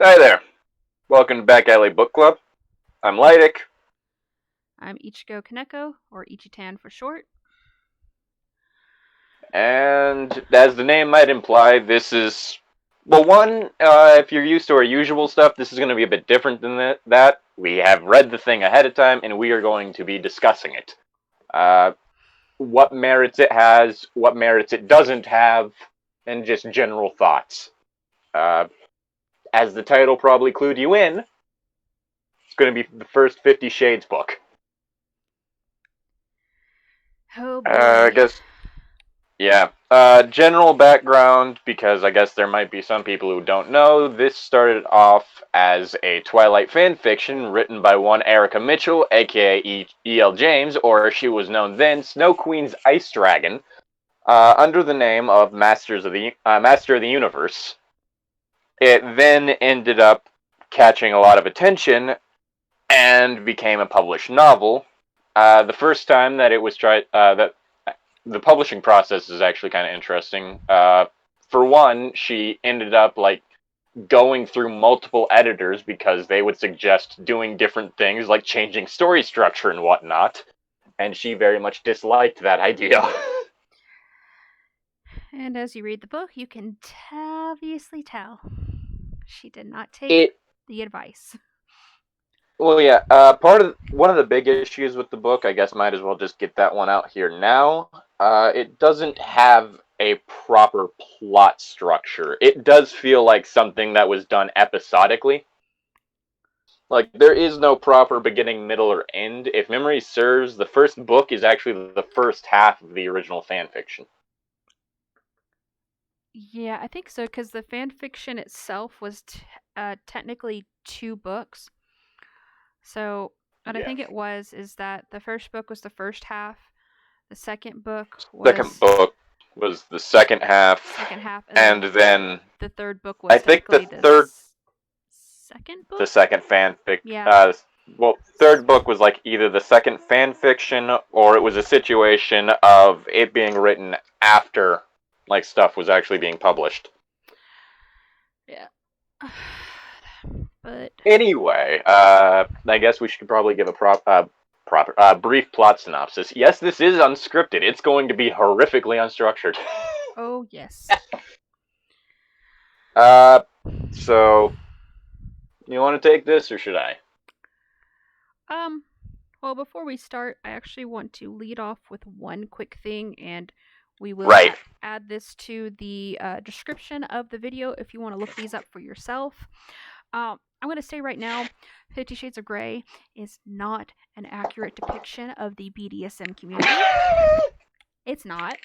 Hi there. Welcome to Back Alley Book Club. I'm Llytic, I'm Ichigo Koneko, or Ichi-Tan for short. and as the name might imply, this is if you're used to our usual stuff, this is going to be a bit different than that. We have read the thing ahead of time, and we are going to be discussing it. Uh, what merits it has, what merits it doesn't have, and just general thoughts. Uh, as the title probably clued you in, it's going to be the first 50 Shades book. Oh I boy. guess Yeah. General background, because I guess there might be some people who don't know, this started off as a Twilight fan fiction written by one Erica Mitchell, aka E.L. James, or as she was known then, Snow Queen's Ice Dragon, under the name of Master of the Universe. It then ended up catching a lot of attention and became a published novel. The first time that it was tried, that the publishing process is actually kind of interesting. For one, she ended up like going through multiple editors because they would suggest doing different things, like changing story structure and whatnot, and she very much disliked that idea. And as you read the book, you can obviously tell she did not take it the advice. Well, yeah. Part of one of the big issues with the book, I guess, might as well just get that one out here now. It doesn't have a proper plot structure. It does feel like something that was done episodically. Like there is no proper beginning, middle, or end. If memory serves, the first book is actually the first half of the original fan fiction. Yeah, I think so, because the fan fiction itself was technically two books. So, what I Yeah. think it was is that the first book was the first half, the second book Second was book was the second half, second half, and then and then the third book I was think technically the second the book? second fanfic. Yeah. Third book was like either the second fan fiction or it was a situation of it being written after like stuff was actually being published. Yeah. But Anyway, I guess we should probably give a brief plot synopsis. Yes, this is unscripted. It's going to be horrifically unstructured. oh yes. uh, so you want to take this or should I? Um, well, before we start, I actually want to lead off with one quick thing, and we will Right. add this to the description of the video if you want to look these up for yourself. I'm going to say right now, 50 Shades of Grey is not an accurate depiction of the BDSM community. It's not.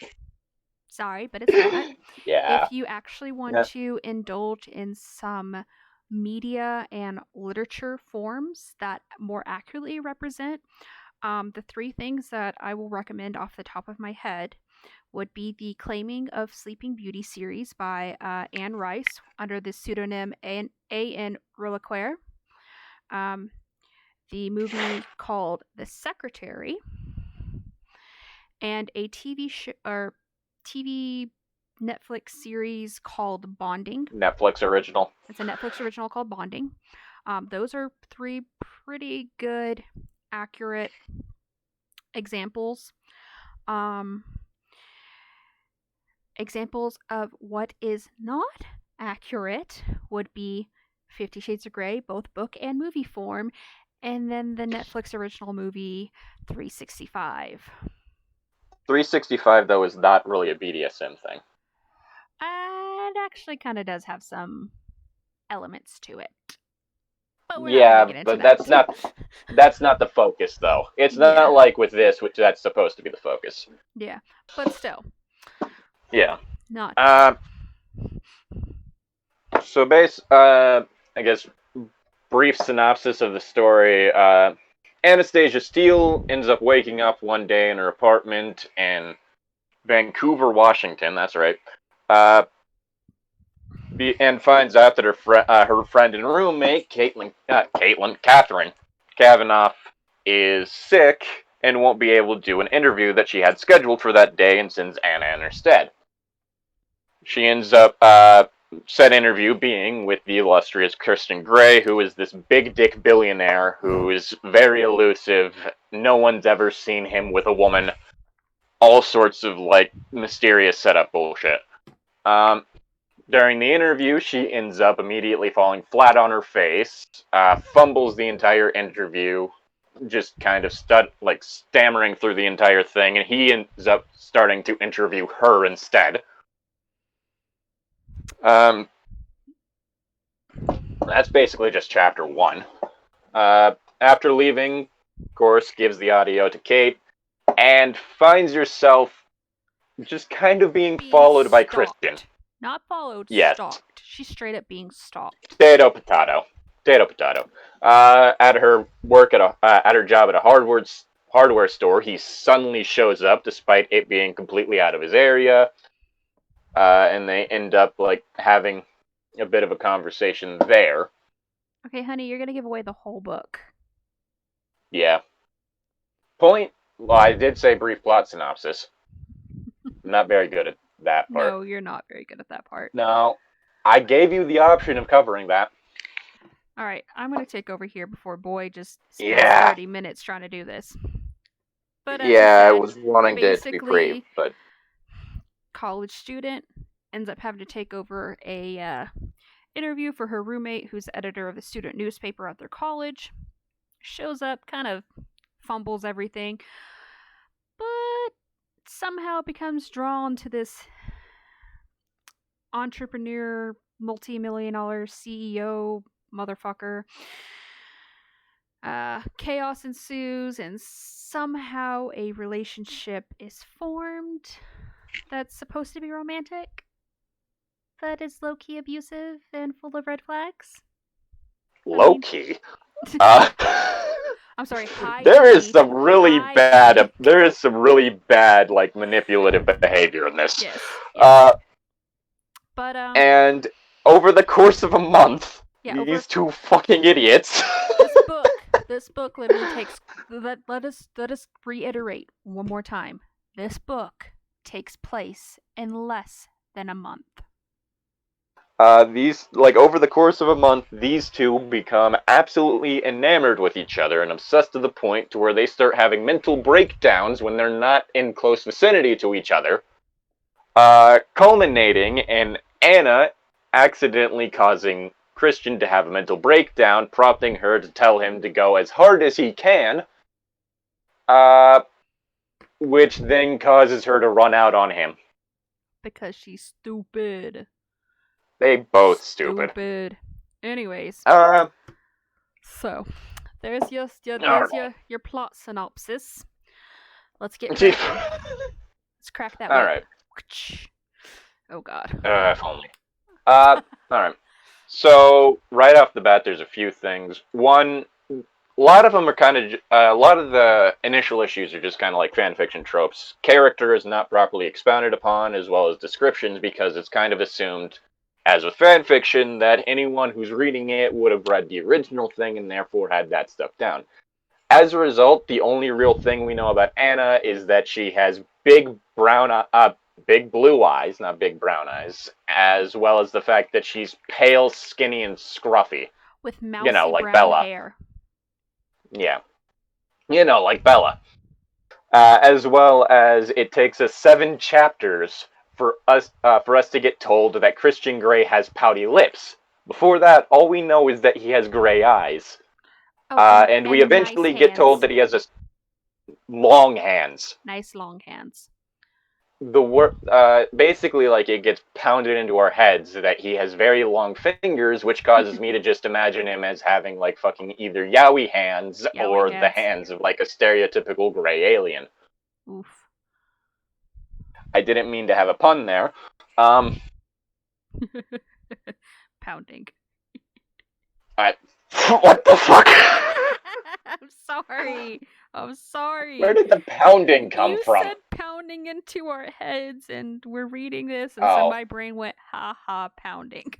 Sorry, but it's not. Yeah. If you actually want Yeah. to indulge in some media and literature forms that more accurately represent the three things that I will recommend off the top of my head would be the Claiming of Sleeping Beauty series by Anne Rice under the pseudonym A.N. Reliquaire, um, the movie called The Secretary, and a TV Netflix series called Bonding. Netflix original. It's a Netflix original called Bonding. Those are three pretty good, accurate examples. Um, examples of what is not accurate would be 50 Shades of Grey, both book and movie form, and then the Netflix original movie 365. 365 though is not really a BDSM thing. It actually kind of does have some elements to it. But we're not going to Yeah, get into but that. that's not the focus though. It's Yeah, not like with this, which that's supposed to be the focus. yeah. But still, Yeah. not. Uh, so I guess brief synopsis of the story. Anastasia Steele ends up waking up one day in her apartment in Vancouver, Washington. That's right. Uh, and finds out that her friend and roommate, Catherine Kavanaugh, is sick and won't be able to do an interview that she had scheduled for that day and sends Anna in her stead. She ends up Said interview being with the illustrious Christian Grey, who is this big dick billionaire who is very elusive. No one's ever seen him with a woman. All sorts of like mysterious setup bullshit. During the interview, she ends up immediately falling flat on her face, fumbles the entire interview, just kind of stammering through the entire thing, and he ends up starting to interview her instead. That's basically just chapter 1. After leaving, of course, gives the audio to Kate, and finds yourself just kind of being followed by Christian. Not followed, yes. Stalked. She's straight up being stalked. Potato, potato. Potato, potato. At her work at her job at a hardware store, he suddenly shows up despite it being completely out of his area. And they end up like having a bit of a conversation there. Okay, honey, you're gonna give away the whole book. Yeah. Well, I did say brief plot synopsis. I'm not very good at that part. No, you're not very good at that part. No. I gave you the option of covering that. Alright, I'm gonna take over here before Boy just spends 30 minutes trying to do this. But as I said, was wanting it to be brief, but college student ends up having to take over a interview for her roommate, who's the editor of the student newspaper at their college. Shows up, kind of fumbles everything, but somehow becomes drawn to this entrepreneur, multi-million-dollar CEO motherfucker. Chaos ensues, and somehow a relationship is formed that's supposed to be romantic, but is low-key abusive and full of red flags. Low-key? I'm sorry, high There key, is some really bad, like, manipulative behavior in this. Yes. But, and over the course of a month, these two fucking idiots. This book literally takes, let us reiterate one more time. This book takes place in less than a month. Over the course of a month, these two become absolutely enamored with each other and obsessed to the point to where they start having mental breakdowns when they're not in close vicinity to each other, culminating in Anna accidentally causing Christian to have a mental breakdown, prompting her to tell him to go as hard as he can, which then causes her to run out on him. Because she's stupid. They both stupid. Anyways. So, there's your plot synopsis. Let's get cracking. Let's crack that. Alright. Oh god. If only. Alright. So, right off the bat, there's a few things. One, a lot of them are kind of, a lot of the initial issues are just kind of like fanfiction tropes. Character is not properly expounded upon, as well as descriptions, because it's kind of assumed, as with fanfiction, that anyone who's reading it would have read the original thing and therefore had that stuff down. As a result, the only real thing we know about Anna is that she has big blue eyes, not big brown eyes, as well as the fact that she's pale, skinny, and scruffy. With mousy like brown Bella. hair. Yeah. Like Bella. As well as it takes us 7 chapters for us to get told that Christian Grey has pouty lips. Before that, all we know is that he has gray eyes. And we eventually get told that he has long hands. Nice long hands. Basically, like, it gets pounded into our heads that he has very long fingers, which causes me to just imagine him as having, like, fucking either yaoi hands or the hands of, like, a stereotypical gray alien. Oof. I didn't mean to have a pun there. Pounding. What the fuck? I'm sorry. Where did the pounding come from? You said pounding into our heads, and we're reading this, and so my brain went, ha ha, pounding.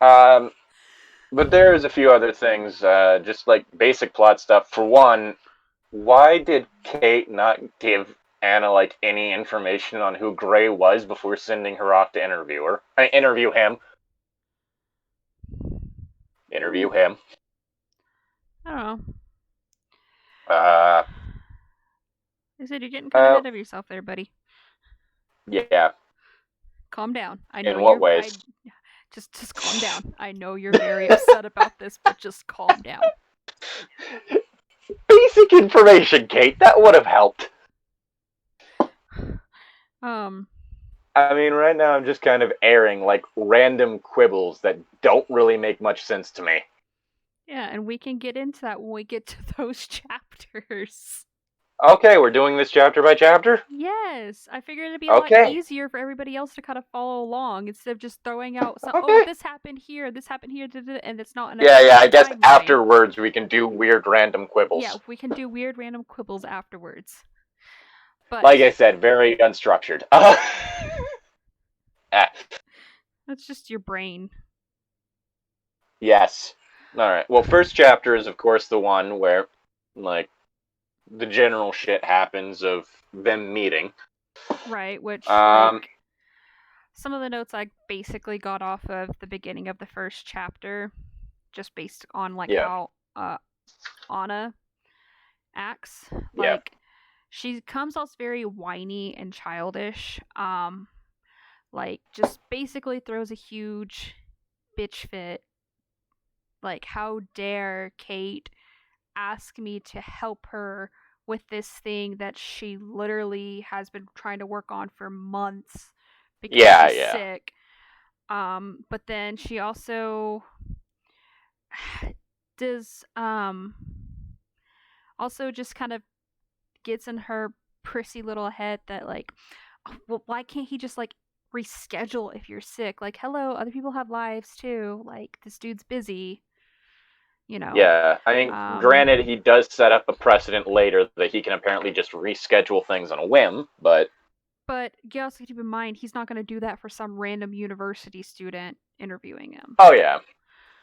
But there's a few other things, just like basic plot stuff. For one, why did Kate not give Anna like any information on who Gray was before sending her off to interview him. Interview him. I don't know. Uh, I said you're getting kind of ahead of yourself there, buddy. yeah. Calm down. I know In what you're. ways? Just calm down. I know you're very upset about this, but just calm down. Basic information, Kate. That would have helped. I mean, right now I'm just kind of airing like random quibbles that don't really make much sense to me. Yeah, and we can get into that when we get to those chapters. Okay, we're doing this chapter by chapter? Yes, I figured it'd be a lot easier for everybody else to kind of follow along instead of just throwing out, oh, this happened here, and it's not enough. Yeah, I guess afterwards we can do weird random quibbles. Yeah, we can do weird random quibbles afterwards. But like I said, very unstructured. That's just your brain. Yes. Alright, well, first chapter is, of course, the one where, like, the general shit happens of them meeting. Right, which, like, some of the notes I basically got off of the beginning of the first chapter, just based on, like, how Anna acts. Like, she comes off very whiny and childish. Like, just basically throws a huge bitch fit. Like, how dare Kate ask me to help her with this thing that she literally has been trying to work on for months because she's sick. But then she also does also just kind of gets in her prissy little head that, like, well, why can't he just, like, reschedule if you're sick? Like, hello, other people have lives too. Like, this dude's busy. You know. Yeah, I mean, granted, he does set up a precedent later that he can apparently just reschedule things on a whim, but... But you also keep in mind, he's not going to do that for some random university student interviewing him. Oh, yeah.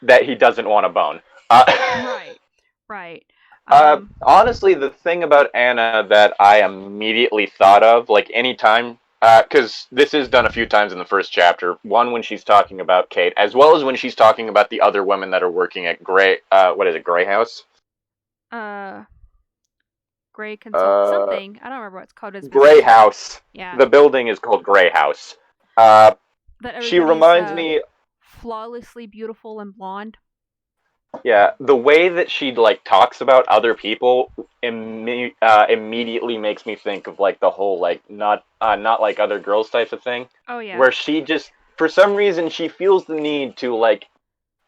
That he doesn't want to bone. Right. Honestly, the thing about Anna that I immediately thought of, like, anytime... because this is done a few times in the first chapter. One, when she's talking about Kate, as well as when she's talking about the other women that are working at Gray... what is it, Gray House? Gray Consult... something. I don't remember what it's called. Gray House. Yeah. The building is called Gray House. She reminds me... flawlessly beautiful and blonde. Yeah, the way that she, like, talks about other people immediately makes me think of, like, the whole, like, not like other girls type of thing. Oh, yeah. Where she just, for some reason, she feels the need to, like,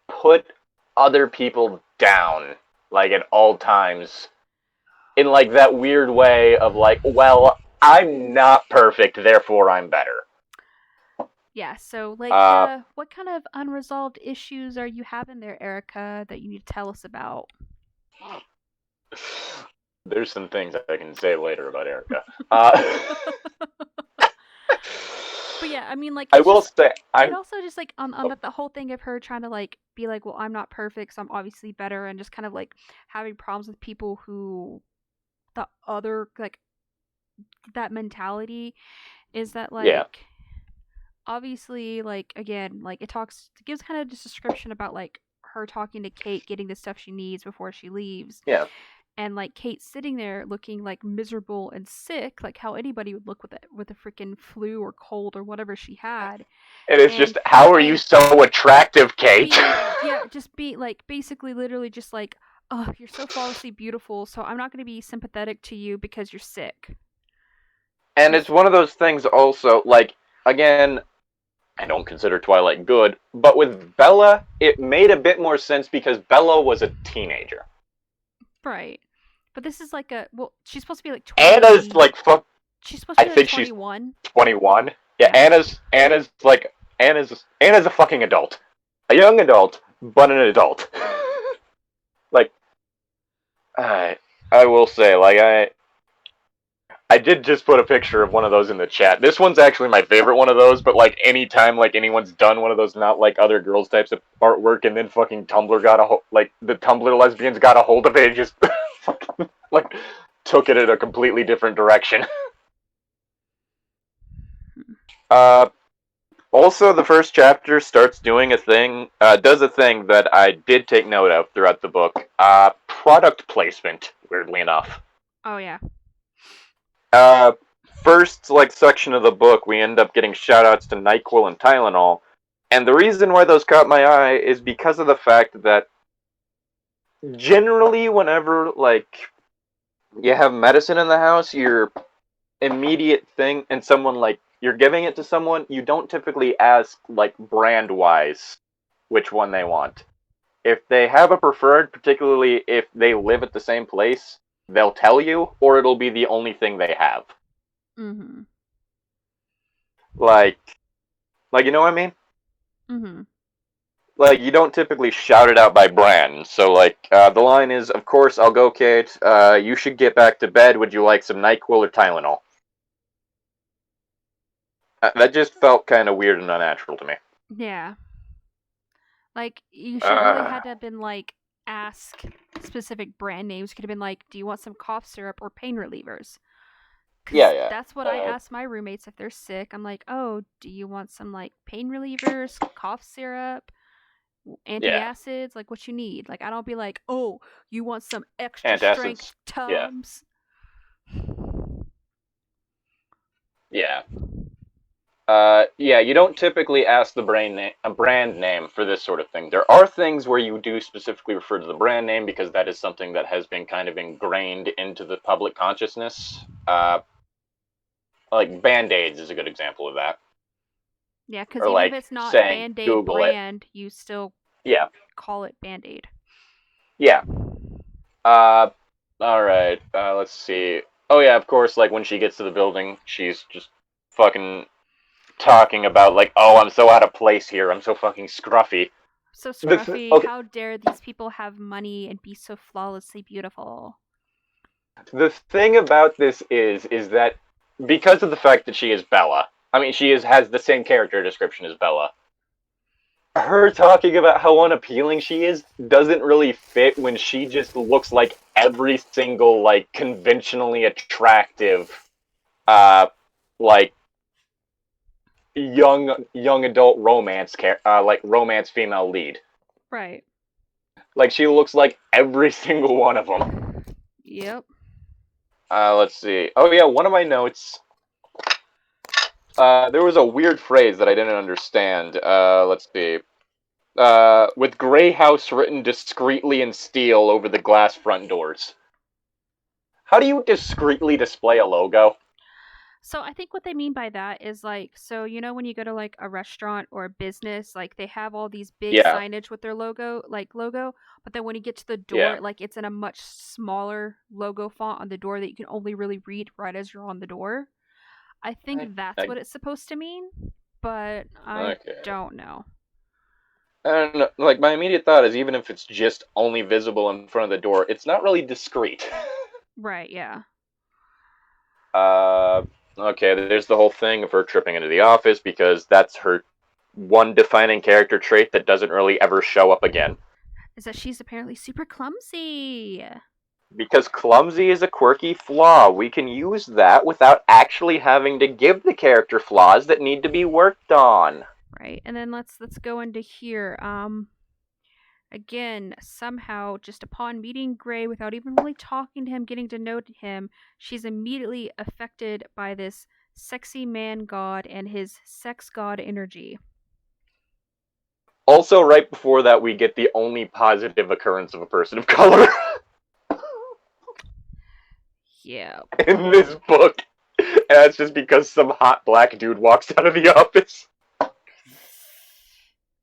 put other people down, like, at all times. In, like, that weird way of, like, well, I'm not perfect, therefore I'm better. Yeah, so, like, what kind of unresolved issues are you having there, Erica, that you need to tell us about? There's some things I can say later about Erica. But yeah, I mean, like, I will say, and also just, like, on the whole thing of her trying to, like, be like, well, I'm not perfect, so I'm obviously better, and just kind of, like, having problems with people who, the other, like, that mentality is that, like, obviously, like, again, like, it gives kind of just a description about, like, her talking to Kate, getting the stuff she needs before she leaves. Yeah. And, like, Kate sitting there looking, like, miserable and sick, like how anybody would look with a freaking flu or cold or whatever she had. And it's just, how are you so attractive, Kate? Just be, like, basically, literally just like, oh, you're so flawlessly beautiful, so I'm not going to be sympathetic to you because you're sick. And it's one of those things also, like, again, I don't consider Twilight good, but with Bella, it made a bit more sense because Bella was a teenager. Right. But this is like she's supposed to be like 20. Anna's like, she's supposed to be like 21. She's 21. Yeah, Anna's a fucking adult. A young adult, but an adult. Like, I will say, like, I did just put a picture of one of those in the chat. This one's actually my favorite one of those, but, like, anytime, like, anyone's done one of those not like other girls types of artwork, and then fucking Tumblr got the Tumblr lesbians got a hold of it and just fucking, like, took it in a completely different direction. Uh, Also, the first chapter starts doing does a thing that I did take note of throughout the book. Product placement, weirdly enough. Oh yeah. Uh, First, section of the book, we end up getting shoutouts to NyQuil and Tylenol, and the reason why those caught my eye is because of the fact that generally, whenever you have medicine in the house, your immediate thing, and someone you're giving it to someone, you don't typically ask brand wise which one they want. If they have a preferred, particularly if they live at the same place, they'll tell you, or it'll be the only thing they have. Mhm. Like, you know what I mean? Mhm. You don't typically shout it out by brand. So, the line is, "Of course, I'll go, Kate. You should get back to bed. Would you like some NyQuil or Tylenol?" That just felt kind of weird and unnatural to me. Yeah. Like you should really Uh, had to have been like ask specific brand names. Could have been like, "Do you want some cough syrup or pain relievers?" yeah, Because yeah. that's what I ask my roommates if they're sick. I'm like, "Oh, do you want some like pain relievers, cough syrup, Yeah. antacids, like what you need?" Like I don't be like, "Oh, you want some extra strength Antacids. Yeah. Tums?" Yeah. Yeah, you don't typically ask a brand name for this sort of thing. There are things where you do specifically refer to the brand name because that is something that has been kind of ingrained into the public consciousness. Like Band-Aids is a good example of that. Yeah, because Or even if it's not saying Band Aid Google it. brand, you still Yeah, call it Band Aid. yeah. Uh, all right. Let's see. Oh yeah, of course. Like when she gets to the building, she's just fucking talking about oh, I'm so out of place here. I'm so fucking scruffy. So scruffy, Okay, how dare these people have money and be so flawlessly beautiful? the thing about this is that because of the fact that she is Bella, I mean, has the same character description as Bella. Her talking about how unappealing she is doesn't really fit when she just looks like every single conventionally attractive uh like young adult romance female lead. Right. Like she looks like every single one of them. Yep. Let's see. Oh yeah, one of my notes. There was a weird phrase that I didn't understand. Let's see. With Grey House written discreetly in steel over the glass front doors. How do you discreetly display a logo? So I think what they mean by that is like, so you know when you go to like a restaurant or a business, like they have all these big Yeah, signage with their logo, but then when you get to the yeah. door, like it's in a much smaller logo font on the door that you can only really read right as you're on the door. I I, think that's I, what it's supposed to mean, but I okay. don't know. I don't know. Like my immediate thought is even if it's just only visible in front of the door, it's not really discreet. Right, yeah. Uh, okay, there's the whole thing of her tripping into the office because that's her one defining character trait that doesn't really ever show up again. Is that she's apparently super clumsy. Because clumsy is a quirky flaw, we can use that without actually having to give the character flaws that need to be worked on. Right. And then let's go into here. Again, somehow, just upon meeting Gray without even really talking to him, getting to know him, she's immediately affected by this sexy man god and his sex god energy. Also, right before that, we get the only positive occurrence of a person of color Yeah. in this book. And that's just because some hot black dude walks out of the office.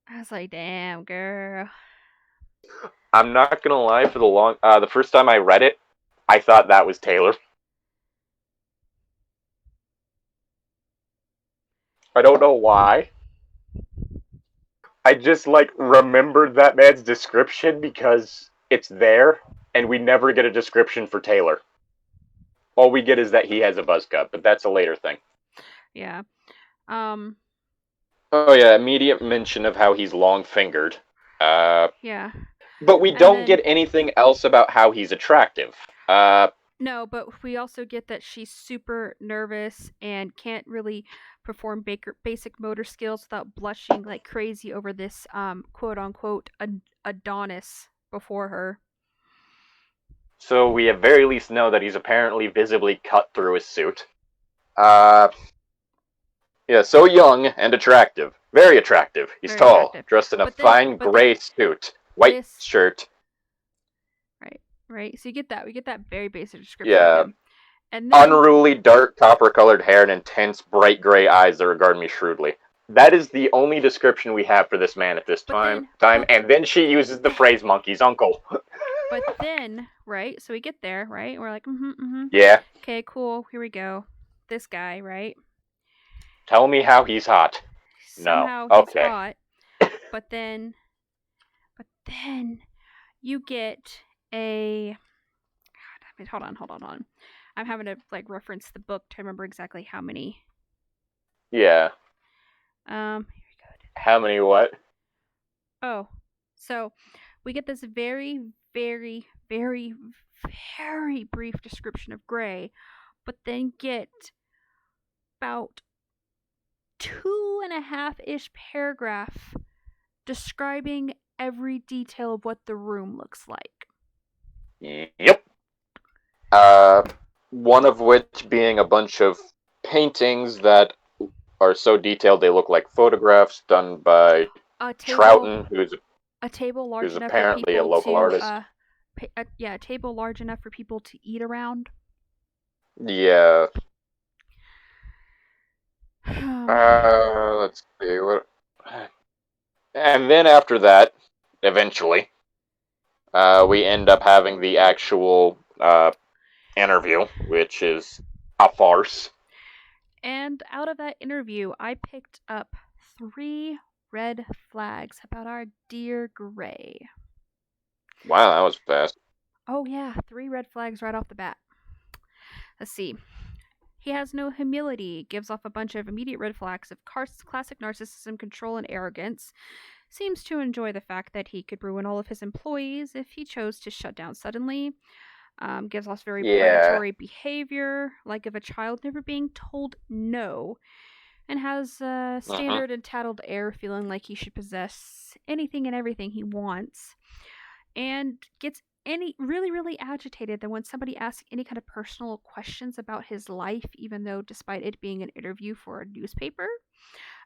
I was like, damn, girl. I'm not gonna lie, for the first time I read it, I thought that was Taylor. I don't know why. I just remembered that man's description because it's there, and we never get a description for Taylor. All we get is that he has a buzz cut, but that's a later thing. Yeah. Um, Oh yeah, immediate mention of how he's long fingered. Uh, yeah. but we And don't then get anything else about how he's attractive. No, but we also get that she's super nervous and can't really perform basic motor skills without blushing like crazy over this quote unquote Adonis before her. So we at very least know that he's apparently visibly cut through his suit. Uh, yeah, so young and attractive. Very attractive. He's Very tall, attractive. dressed in a fine But then gray suit, white this shirt. right, right. So you get that. We get that very basic description of Yeah, him. And then unruly, dark, copper-colored hair and intense, bright gray eyes that regard me shrewdly. That is the only description we have for this man at this but time. then And then she uses the then phrase "monkey's uncle." but then, right? So we get there, right? We're like, Yeah, okay, cool. Here we go. This guy, right? tell me how he's hot. No. Somehow he's Okay. hot, but then, but then you get a. God, hold on. I'm having to like reference the book to remember exactly how many. Yeah. Here we go. How many what? Oh, so we get this very, very, very, very brief description of Gray, but then get about 2.5-ish paragraph describing every detail of what the room looks like. Yep. One of which being a bunch of paintings that are so detailed they look like photographs done by A table, Troughton, a table large who's enough for apparently a people local to, artist. yeah, a table large enough for people to eat around. Yeah. Um, Let's see what. And then after that, eventually, we end up having the actual interview, which is a farce. And out of that interview, I picked up 3 red flags about our dear Gray. Wow, that was fast. Oh, yeah, 3 red flags right off the bat. Let's see. He has no humility, gives off a bunch of immediate red flags of classic narcissism, control, and arrogance. Seems to enjoy the fact that he could ruin all of his employees if he chose to shut down suddenly. Gives off very Yeah. predatory behavior, like of a child never being told no, and has a Mm-hmm. standard entitled air, feeling like he should possess anything and everything he wants, and gets really agitated that when somebody asks any kind of personal questions about his life, even though despite it being an interview for a newspaper,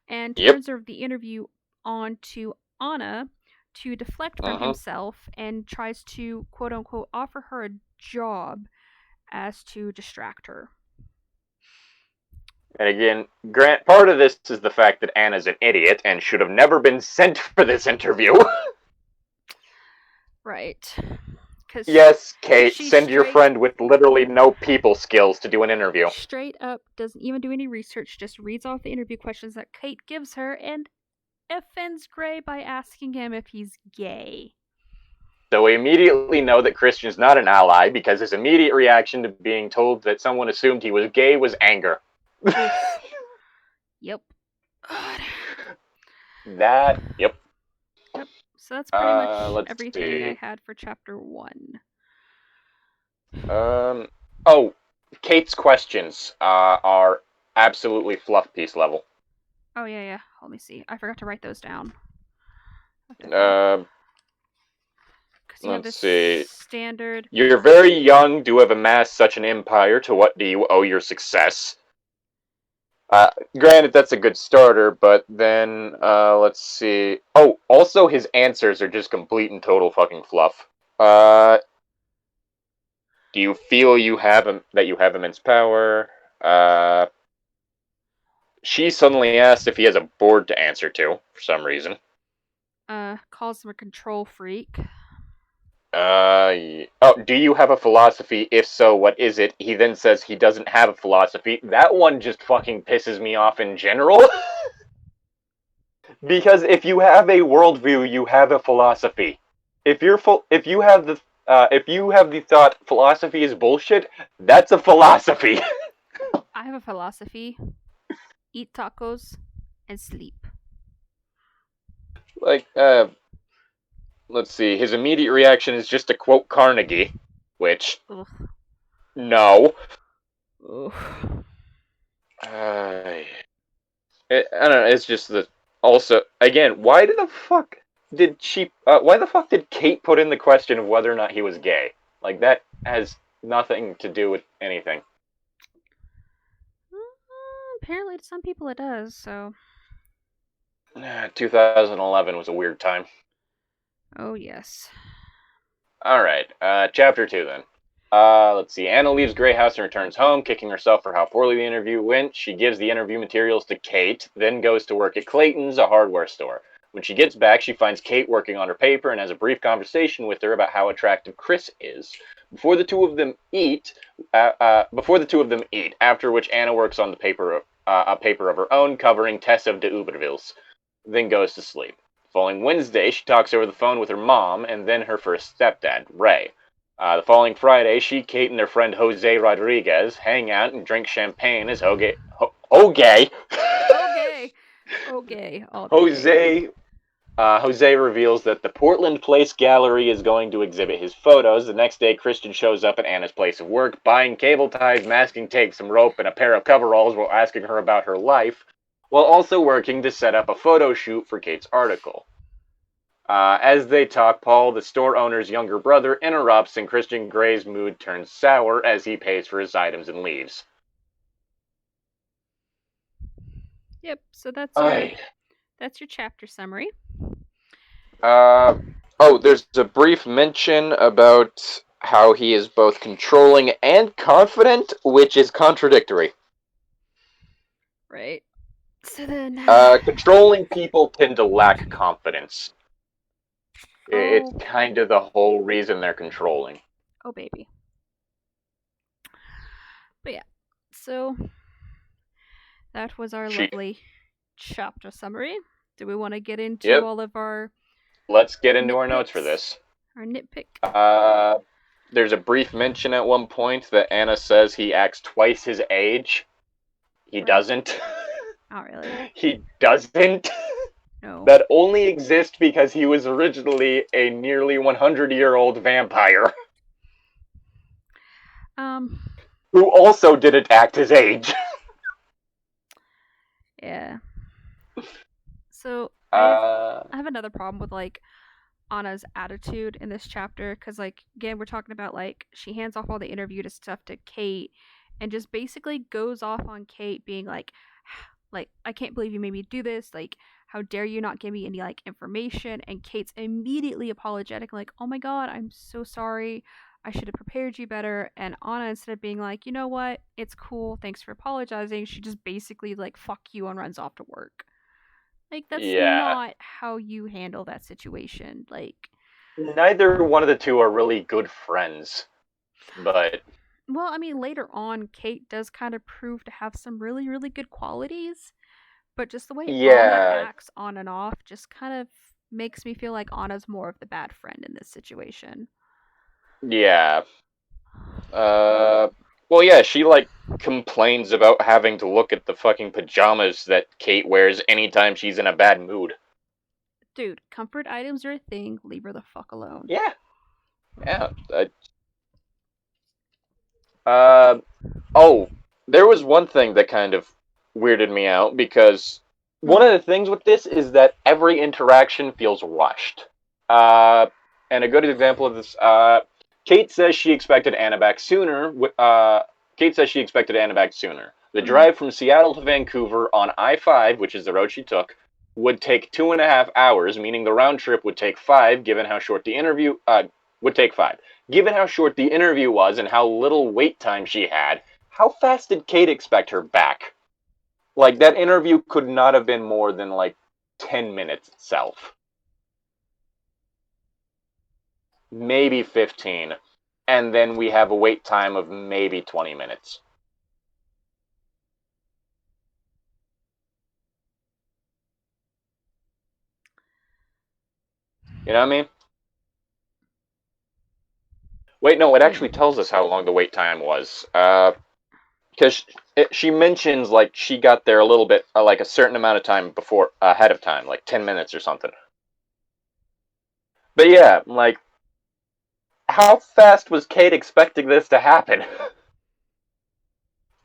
and Yep. turns the interview on to Anna to deflect from Mm-hmm. himself and tries to quote unquote offer her a job as to distract her. And again, Grant, part of this is the fact that Anna's an idiot and should have never been sent for this interview. Right. Yes, Kate, send your friend with literally no people skills to do an interview. Straight up doesn't even do any research, just reads off the interview questions that Kate gives her and offends Gray by asking him if he's gay. So we immediately know that Christian's not an ally because his immediate reaction to being told that someone assumed he was gay was anger. Yep. God. Yep. So that's pretty much everything see. I had for chapter 1. Oh, Kate's questions are absolutely fluff piece level. Oh, yeah. Let me see. I forgot to write those down. Let's see. Standard. You're very young to have amassed such an empire. To what do you owe your success? Granted, that's a good starter, but then, let's see. Oh, also his answers are just complete and total fucking fluff. Do you feel that you have immense power? She suddenly asks if he has a board to answer to, for some reason. Calls him a control freak. Oh, do you have a philosophy? If so, what is it? He then says he doesn't have a philosophy. That one just fucking pisses me off in general. Because if you have a worldview, you have a philosophy. If you have the thought philosophy is bullshit, that's a philosophy. I have a philosophy. Eat tacos and sleep. Like, let's see. His immediate reaction is just to quote Carnegie, which, ugh. No. Ugh. I don't know. It's just that. Also, again, why the fuck did Kate put in the question of whether or not he was gay? Like that has nothing to do with anything. Apparently, to some people it does. So, 2011 was a weird time. oh yes. All right, chapter 2 then. Let's see. Anna leaves Grey House and returns home, kicking herself for how poorly the interview went. She gives the interview materials to Kate, then goes to work at Clayton's, a hardware store. When she gets back, she finds Kate working on her paper and has a brief conversation with her about how attractive Chris is. Before the two of them eat, after which Anna works on a paper of her own covering Tess of de Ubervilles, then goes to sleep. Following Wednesday, she talks over the phone with her mom and then her first stepdad, Ray. The following Friday, she, Kate, and their friend Jose Rodriguez hang out and drink champagne as Okay. Okay. All day. Jose reveals that the Portland Place Gallery is going to exhibit his photos. The next day, Christian shows up at Anna's place of work, buying cable ties, masking tape, some rope, and a pair of coveralls while asking her about her life, while also working to set up a photo shoot for Kate's article. As they talk, Paul, the store owner's younger brother, interrupts, and Christian Gray's mood turns sour as he pays for his items and leaves. Yep. So Aye. that's your chapter summary. There's a brief mention about how he is both controlling and confident, which is contradictory. Right. So then. Controlling people tend to lack confidence. It's Oh. kind of the whole reason they're controlling. Oh baby. But yeah. So that was our She. lovely chapter summary. Do we want to get into Yep. all of our Let's get into our notes for nitpicks? this. Our nitpick. There's a brief mention at one point that Anna says he acts twice his age. He Right. doesn't. Not really. He doesn't. No. That only exists because he was originally a nearly 100-year-old vampire. Who also didn't act his age. Yeah. So I have another problem with like Anna's attitude in this chapter because like again we're talking about like she hands off all the interview to stuff to Kate and just basically goes off on Kate being like I can't believe you made me do this, like how dare you not give me any like information, and Kate's immediately apologetic like oh my god I'm so sorry, I should have prepared you better, and Anna instead of being like you know what it's cool thanks for apologizing she just basically like fuck you and runs off to work. Like that's Yeah. not how you handle that situation. Like Neither one of the two are really good friends. But well, I mean later on Kate does kind of prove to have some really really good qualities, but just the way Anna yeah. acts on and off just kind of makes me feel like Anna's more of the bad friend in this situation. Yeah. Well, yeah, she, like, complains about having to look at the fucking pajamas that Kate wears anytime she's in a bad mood. Dude, comfort items are a thing. Leave her the fuck alone. Yeah. Yeah. Oh, there was one thing that kind of weirded me out because one of the things with this is that every interaction feels rushed. And a good example of this, Kate says she expected Anna back sooner. Kate says she expected Anna back sooner. The drive from Seattle to Vancouver on I-5, which is the road she took, would take 2.5 hours, meaning the round trip would take 5, given how short the interview would take 5. Given how short the interview was and how little wait time she had, how fast did Kate expect her back? Like, that interview could not have been more than, like, 10 minutes itself. Maybe 15. And then we have a wait time of maybe 20 minutes. You know what I mean? Wait, no, it actually tells us how long the wait time was. Because she mentions, like, she got there a little bit, like, a certain amount of time before, ahead of time, like 10 minutes or something. But yeah, like, how fast was Kate expecting this to happen?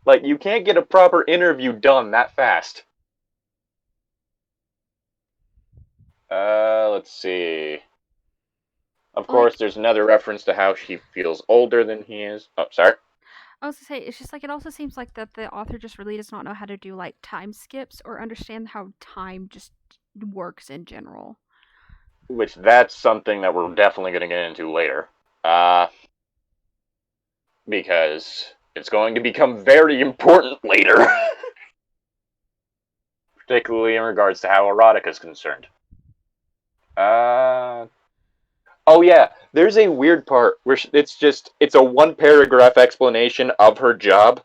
Like, you can't get a proper interview done that fast. Let's see. Of course, Like, there's another reference to how she feels older than he is. Oh, sorry. I was gonna say, it's just like it also seems like that the author just really does not know how to do like time skips or understand how time just works in general. Which that's something that we're definitely going to get into later. Uh, because it's going to become very important later, particularly in regards to how erotica is concerned. Uh, oh yeah, there's a weird part where it's a one paragraph explanation of her job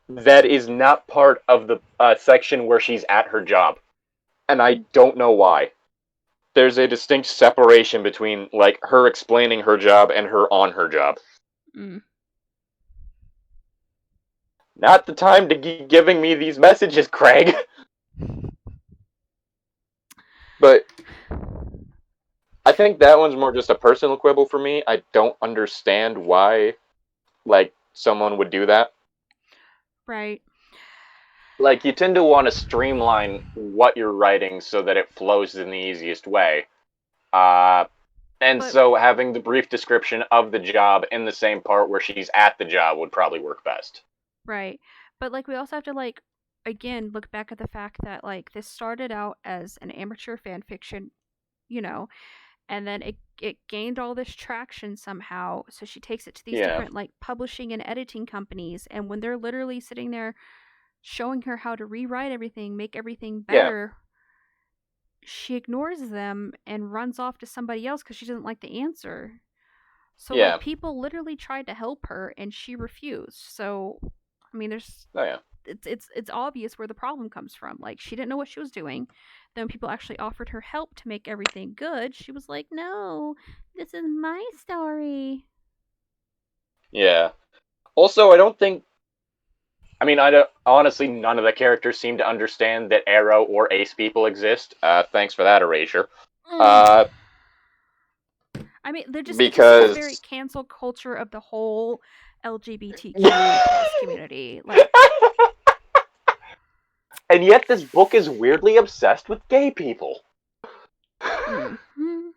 that is not part of the section where she's at her job, and I don't know why. There's a distinct separation between like her explaining her job and her on her job. Mm. Not the time to be giving me these messages, Craig. But I think that one's more just a personal quibble for me. I don't understand why, like, someone would do that. Right. Like, you tend to want to streamline what you're writing so that it flows in the easiest way. Uh, and But so having the brief description of the job in the same part where she's at the job would probably work best. right. But like we also have to like again look back at the fact that like this started out as an amateur fan fiction, you know, and then it gained all this traction somehow. So she takes it to these Yeah, different like publishing and editing companies, and when they're literally sitting there showing her how to rewrite everything, make everything yeah, better, she ignores them and runs off to somebody else because she doesn't like the answer. So like yeah, people literally tried to help her and she refused. So I mean there's oh yeah, it's obvious where the problem comes from. Like she didn't know what she was doing. Then when people actually offered her help to make everything good, she was like, "No, this is my story." yeah. Also, I don't think. I mean, I don't, honestly, none of the characters seem to understand that Arrow or Ace people exist. Thanks for that erasure. Mm. Uh, I mean, they're just it's just this very because cancel culture of the whole LGBTQ plus community. Like, and yet this book is weirdly obsessed with gay people. mm-hmm.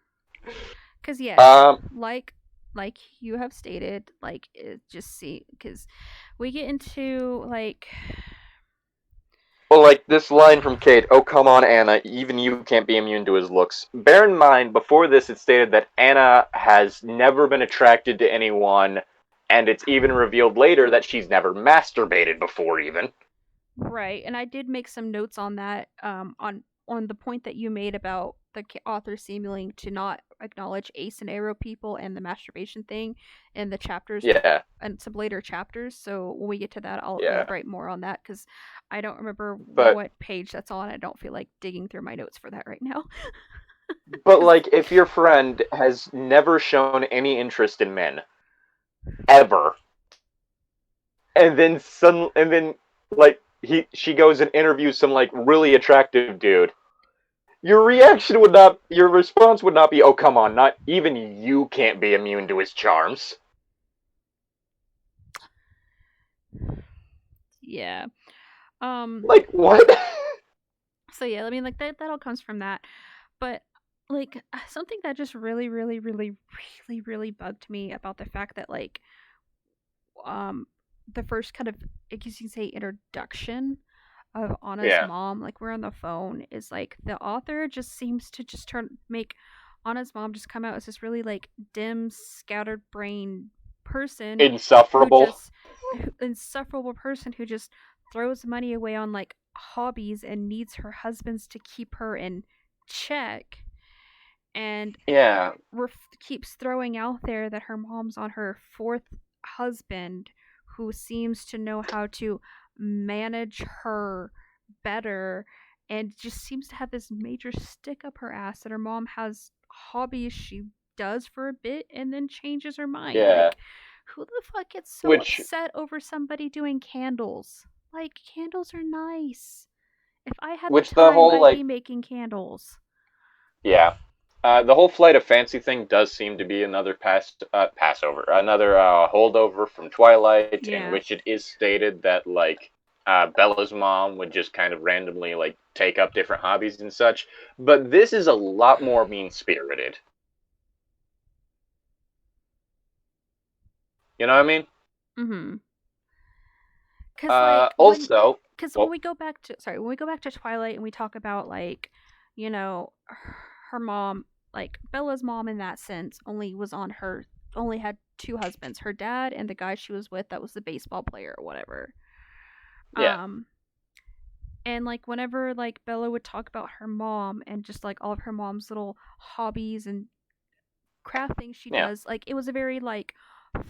Cuz yes, Um, like you have stated, like it just see cuz we get into like well, like this line from Kate, "Oh come on, Anna, even you can't be immune to his looks." Bear in mind, before this, it stated that Anna has never been attracted to anyone, and it's even revealed later that she's never masturbated before, even. right, and I did make some notes on that on the point that you made about the author seeming to not acknowledge Ace and Arrow people and the masturbation thing in the chapters Yeah, and some later chapters. So when we get to that, I'll yeah. elaborate more on that because I don't remember But what page that's on. I don't feel like digging through my notes for that right now. but 'Cause- like, if your friend has never shown any interest in men ever, and then like she goes and interviews some like really attractive dude, your response would not be, "Oh come on, not even you can't be immune to his charms." yeah. Um. Like what? So yeah, I mean, like that all comes from that. But like something that just really bugged me about the fact that like um the first kind of I guess you can say introduction of Anna's Yeah, mom, like we're on the phone, is like the author just seems to just make Anna's mom just come out as this really like dim, scattered brain person who insufferable. just insufferable person who just throws money away on like hobbies and needs her husbands to keep her in check and Yeah, keeps throwing out there that her mom's on her fourth husband who seems to know how to manage her better and just seems to have this major stick up her ass that her mom has hobbies she does for a bit and then changes her mind. yeah. Like, who the fuck gets so Which upset over somebody doing candles? Like, candles are nice. If I had the which the time, whole I'd be like making candles. yeah. The whole Flight of Fancy thing does seem to be another Passover, another holdover from Twilight, in Yeah. which it is stated that like Bella's mom would just kind of randomly like take up different hobbies and such. But this is a lot more mean spirited. You know what I mean? Mm-hmm. Cause like Also, when well, we go back to when we go back to Twilight and we talk about like, you know, her mom, like Bella's mom in that sense only had two husbands, her dad and the guy she was with that was the baseball player or whatever. yeah, Um and like whenever like Bella would talk about her mom and just like all of her mom's little hobbies and craft things she yeah. does, like it was a very like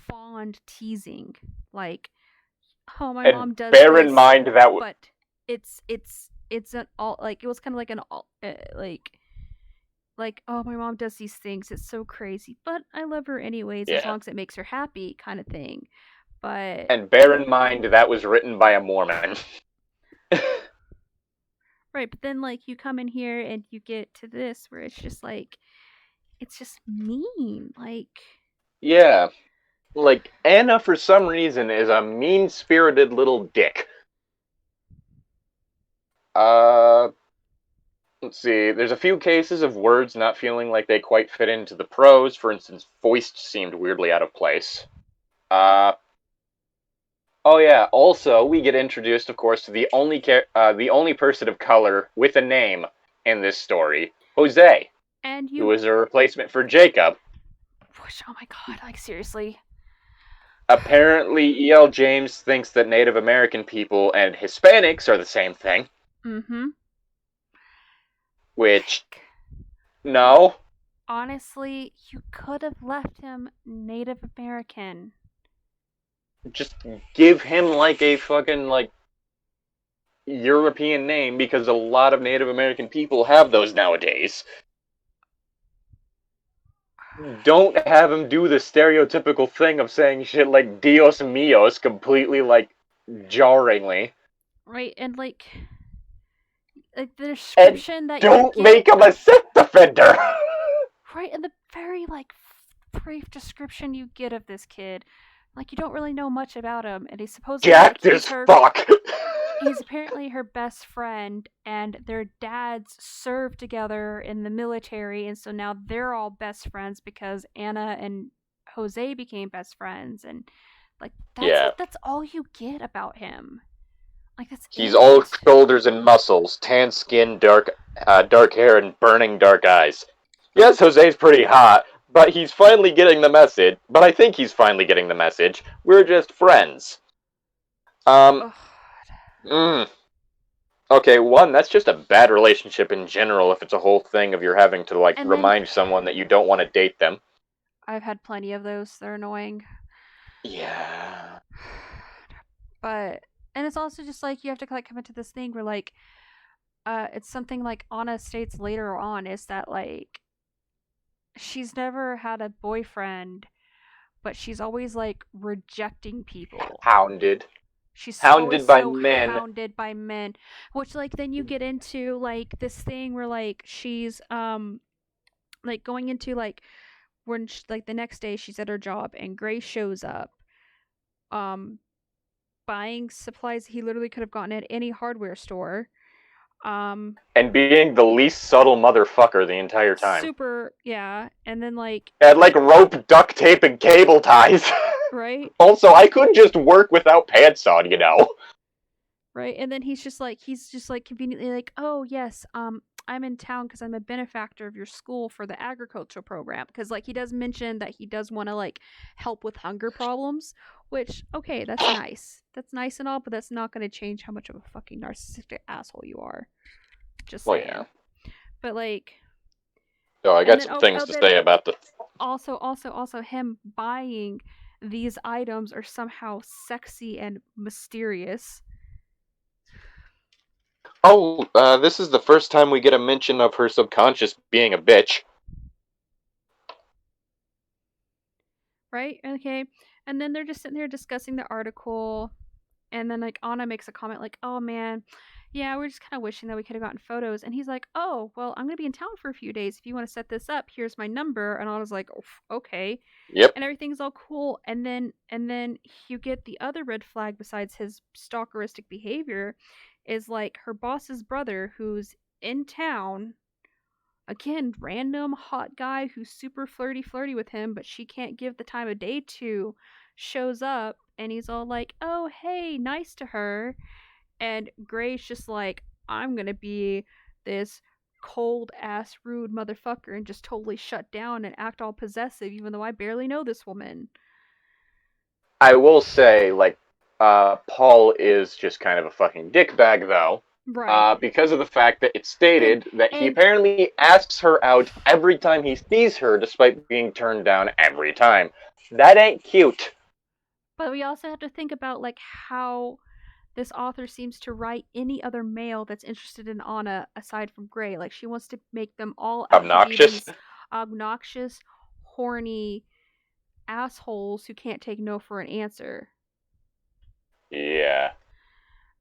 fond teasing, like, oh, my And mom does bear in this, mind that, but it's an all, like it was kind of like an all, like, oh, my mom does these things, it's so crazy, but I love her anyways as yeah, long as it makes her happy, kind of thing. But and bear in mind that was written by a Mormon. right, but then like you come in here and you get to this where it's just mean, like, Yeah, like Anna for some reason is a mean-spirited little dick. Uh, let's see. There's a few cases of words not feeling like they quite fit into the prose. For instance, voiced seemed weirdly out of place. Uh, oh yeah. Also, we get introduced, of course, to the only person of color with a name in this story, Jose, and who you, is a replacement for Jacob. oh my god, like seriously. Apparently, E.L. James thinks that Native American people and Hispanics are the same thing, Mm-hmm. which, Like, no. honestly, you could have left him Native American. Just give him like a fucking like European name because a lot of Native American people have those nowadays. Don't have him do the stereotypical thing of saying shit like Dios míos completely like jarringly. Right, and like the And description that you don't get, make him a sex offender. right, and the very like brief description you get of this kid, like you don't really know much about him, and he's supposedly like Jacked as fuck. he's apparently her best friend, and their dads served together in the military, and so now they're all best friends because Anna and Jose became best friends, and like that's Yeah. it. That's all you get about him. Like that's He's all it. shoulders and muscles, tan skin, dark hair, and burning dark eyes. Yes, Jose's pretty hot, but he's finally getting the message. But I think he's finally getting the message. We're just friends. Um, Ugh. mm, okay, one, that's just a bad relationship in general if it's a whole thing of you're having to, like, And then remind someone that you don't want to date them. I've had plenty of those. They're annoying. Yeah. But and it's also just like you have to like come into this thing where like it's something like Anna states later on is that like she's never had a boyfriend, but she's always like rejecting people. Hounded. She's always Hounded by so men. hounded by men, which like then you get into like this thing where like she's like going into like when like the next day she's at her job and Grace shows up um buying supplies he literally could have gotten at any hardware store. Um, And being the least subtle motherfucker the entire time. super, yeah. And then like, Had, like, rope, duct tape, and cable ties. right, Also, I couldn't just work without pants on, you know. right. And then he's just like conveniently like, oh yes, I'm in town because I'm a benefactor of your school for the agricultural program. Because like he does mention that he does want to like help with hunger problems, which okay, that's nice. That's nice and all, but that's not going to change how much of a fucking narcissistic asshole you are. Just Well, yeah. saying. But like, So I and got then some okay, things oh to then say about the. also him buying these items are somehow sexy and mysterious, Oh, this is the first time we get a mention of her subconscious being a bitch. right? Okay. And then they're just sitting there discussing the article And then like Anna makes a comment like, "Oh man, yeah, we're just kind of wishing that we could have gotten photos." And he's like, "Oh, well, I'm gonna be in town for a few days. If you want to set this up, here's my number." And Anna's like, "Okay," Yep. and everything's all cool. And then you get the other red flag besides his stalkeristic behavior, is like her boss's brother who's in town. Again, random hot guy who's super flirty with him, but she can't give the time of day to, shows up and he's all like, "Oh, hey, nice to her." And Gray's just like, "I'm gonna be this cold ass rude motherfucker and just totally shut down and act all possessive, even though I barely know this woman." I will say, like, Paul is just kind of a fucking dickbag, though, Right. because of the fact that it's And stated that he and apparently asks her out every time he sees her, despite being turned down every time. That ain't cute. but we also have to think about like how this author seems to write any other male that's interested in Anna aside from Gray. Like she wants to make them all out to be Obnoxious. these obnoxious, horny assholes who can't take no for an answer. Yeah,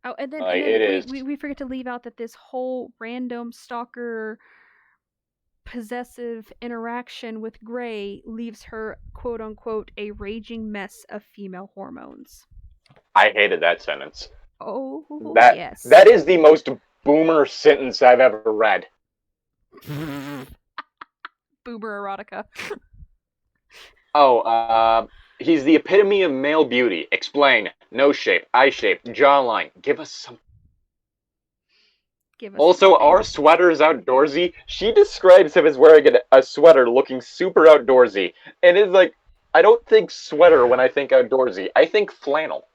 Oh, and then and like then it we, is. we we forget to leave out that this whole random stalker possessive interaction with Gray leaves her quote unquote a raging mess of female hormones. I hated that sentence. Oh That yes. that is the most boomer sentence I've ever read. Boomer erotica. Oh, he's the epitome of male beauty. Explain. Nose shape, eye shape, jawline. Give us some. Give us Also, something. our sweater is outdoorsy. She describes him as wearing a sweater looking super outdoorsy. And it's like, I don't think sweater when I think outdoorsy. I think flannel.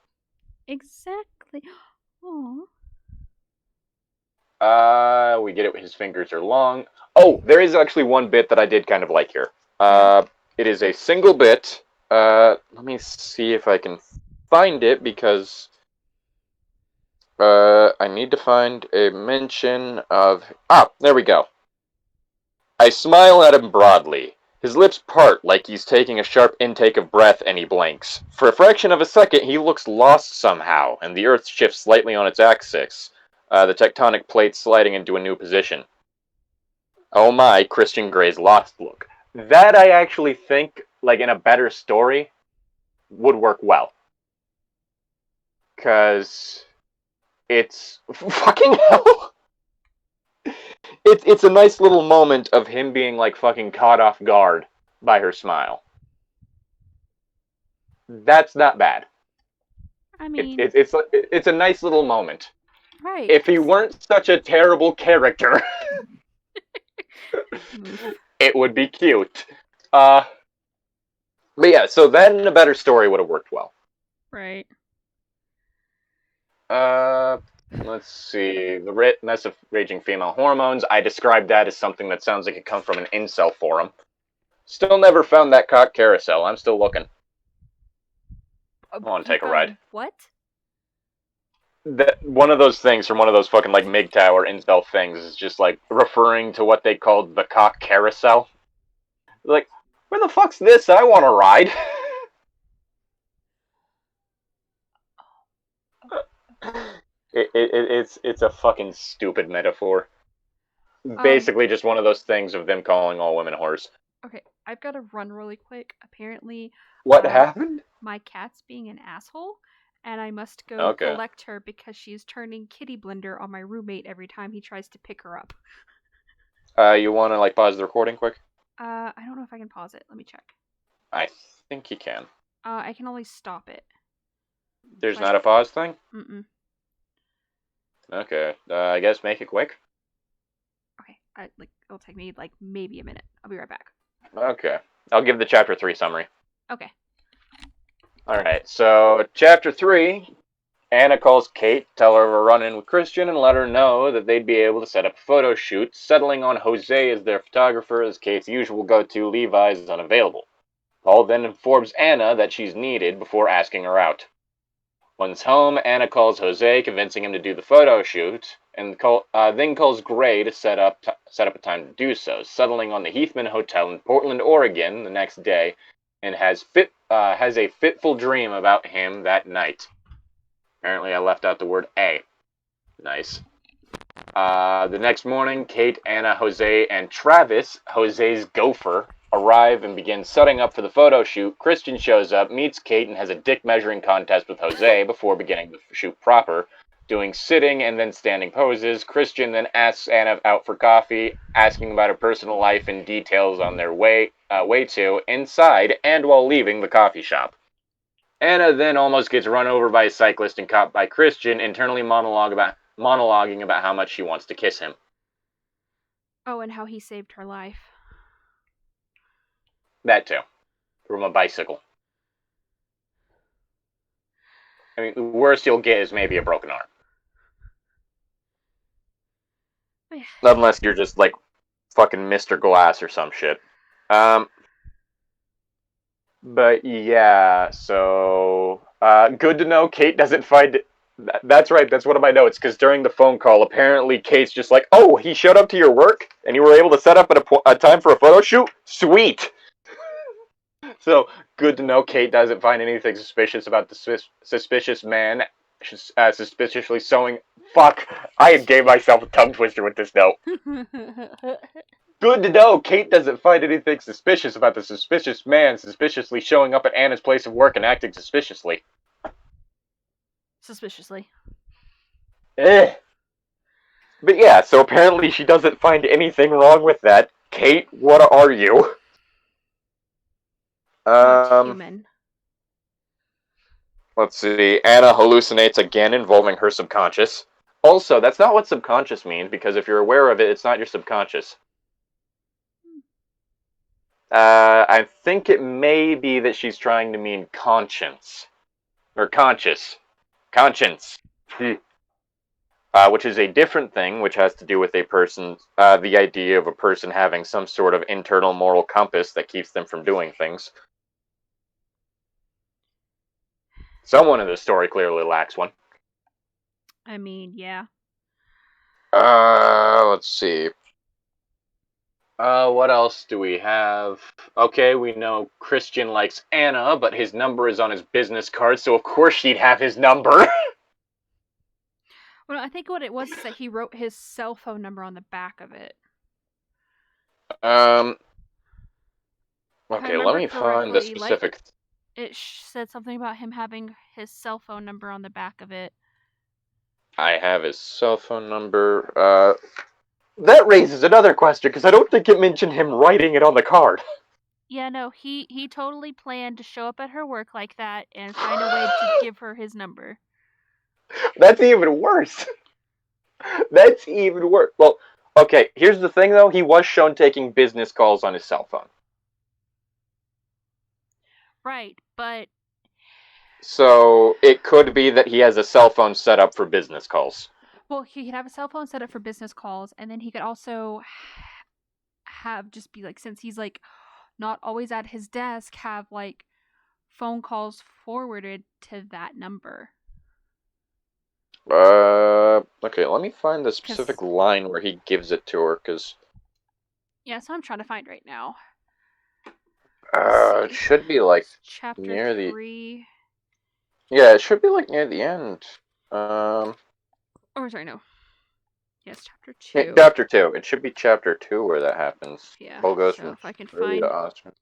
Exactly. Oh. We get it. His fingers are long. Oh, there is actually one bit that I did kind of like here. Okay. It is a single bit. Let me see if I can find it because I need to find a mention of. Ah, there we go. I smile at him broadly. His lips part like he's taking a sharp intake of breath and he blinks. For a fraction of a second, he looks lost somehow, and the Earth shifts slightly on its axis, the tectonic plates sliding into a new position. Oh my, Christian Gray's lost look. That I actually think, like in a better story, would work well. Because it's fucking hell. It's a nice little moment of him being like fucking caught off guard by her smile. That's not bad. I It's mean, it's it's it's a nice little moment. right, If he because weren't such a terrible character, oof. it would be cute. Uh, but yeah, so then a better story would have worked well. Right. Uh, let's see. The mess of raging female hormones. I described that as something that sounds like it comes from an incel forum. Still never found that cock carousel. I'm still looking. I want to You take a ride. found what? That one of those things from one of those fucking like MGTOW or incel things is just like referring to what they called the cock carousel. Like, where the fuck's this? I want to ride. It's a fucking stupid metaphor. Um. Basically, just one of those things of them calling all women whores. Okay, I've got to run really quick. Apparently, What um, happened? my cat's being an asshole, and I must go Okay. collect her because she's turning kitty blender on my roommate every time he tries to pick her up. You want to like pause the recording quick? I don't know if I can pause it. Let me check. I think you can. I can only stop it. There's Like, not a pause thing. mm-mm. Okay. I guess make it quick. Okay, it'll take me like maybe a minute. I'll be right back. Okay. I'll give the chapter 3 summary. Okay. Alright, so chapter 3, Anna calls Kate, tell her of a run in with Christian, and let her know that they'd be able to set up a photo shoot, settling on Jose as their photographer as Kate's usual go-to Levi is unavailable. Paul then informs Anna that she's needed before asking her out. Once home, Anna calls Jose, convincing him to do the photo shoot, and then calls Gray to set up a time to do so, settling on the Heathman Hotel in Portland, Oregon, the next day, and has a fitful dream about him that night. Apparently, I left out the word A. Nice. The next morning, Kate, Anna, Jose, and Travis, Jose's gopher, arrive and begin setting up for the photo shoot. Christian shows up, meets Kate, and has a dick measuring contest with Jose before beginning the shoot proper, doing sitting and then standing poses. Christian then asks Anna out for coffee, asking about her personal life and details on their way to inside and while leaving the coffee shop. Anna then almost gets run over by a cyclist and caught by Christian, internally monologuing about how much she wants to kiss him. Oh, and how he saved her life. That too. From a bicycle. I mean, the worst you'll get is maybe a broken arm. Oh, yeah. Unless you're just like fucking Mr. Glass or some shit. But yeah, so good to know Kate doesn't find. That's right. That's one of my notes. Because during the phone call, apparently Kate's just like, "Oh, he showed up to your work, and you were able to set up a time for a photo shoot. Sweet." So good to know Kate doesn't find anything suspicious about the suspicious man suspiciously sewing. Fuck! I gave myself a tongue twister with this note. Good to know Kate doesn't find anything suspicious about the suspicious man suspiciously showing up at Anna's place of work and acting suspiciously. Suspiciously. Eh. But yeah, so apparently she doesn't find anything wrong with that. Kate, what are you? Not human. Let's see. Anna hallucinates again, involving her subconscious. Also, that's not what subconscious means, because if you're aware of it, it's not your subconscious. I think it may be that she's trying to mean conscience. Or conscious. Conscience. Which is a different thing, which has to do with a person's, the idea of a person having some sort of internal moral compass that keeps them from doing things. Someone in this story clearly lacks one. I mean, yeah. Let's see. What else do we have? Okay, we know Christian likes Anna, but his number is on his business card, so of course she'd have his number. Well, I think what it was is that he wrote his cell phone number on the back of it. Okay, let me find the specific. It said something about him having his cell phone number on the back of it. I have his cell phone number. That raises another question, because I don't think it mentioned him writing it on the card. Yeah, no, he totally planned to show up at her work like that and find a way to give her his number. That's even worse. That's even worse. Well, okay, here's the thing, though. He was shown taking business calls on his cell phone. Right, but... So it could be that he has a cell phone set up for business calls. Well, he could have a cell phone set up for business calls, and then he could also have just be like, since he's like not always at his desk, have like phone calls forwarded to that number. Okay, let me find the specific line where he gives it to her, because... Yeah, so I'm trying to find right now. It should be like chapter near 3. Yeah, it should be like near the end. Oh, sorry, no. Yes, chapter 2. Chapter 2. It should be chapter 2 where that happens. Yeah, Goes so from if I can find... Austin.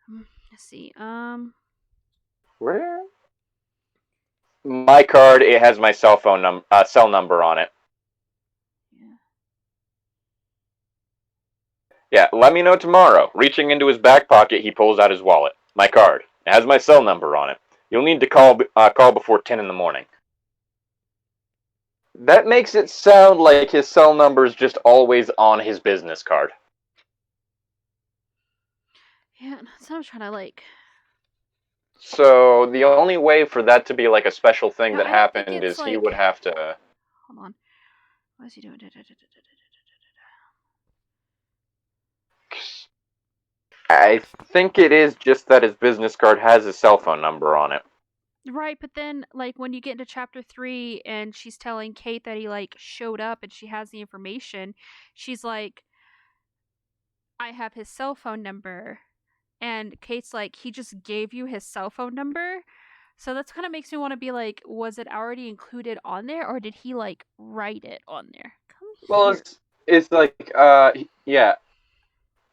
Let's see, Where? My card, it has my cell phone cell number on it. Yeah, let me know tomorrow. Reaching into his back pocket, he pulls out his wallet. My card. It has my cell number on it. You'll need to call before 10 in the morning. That makes it sound like his cell number is just always on his business card. Yeah, so I'm trying to like... So the only way for that to be like a special thing that happened is he would have to... Hold on. What is he doing? I think it is just that his business card has his cell phone number on it. Right, but then, like, when you get into chapter 3 and she's telling Kate that he, like, showed up and she has the information, she's like, I have his cell phone number. And Kate's like, he just gave you his cell phone number? So that's kind of makes me want to be like, was it already included on there, or did he like write it on there? Come Well, here. it's like, yeah,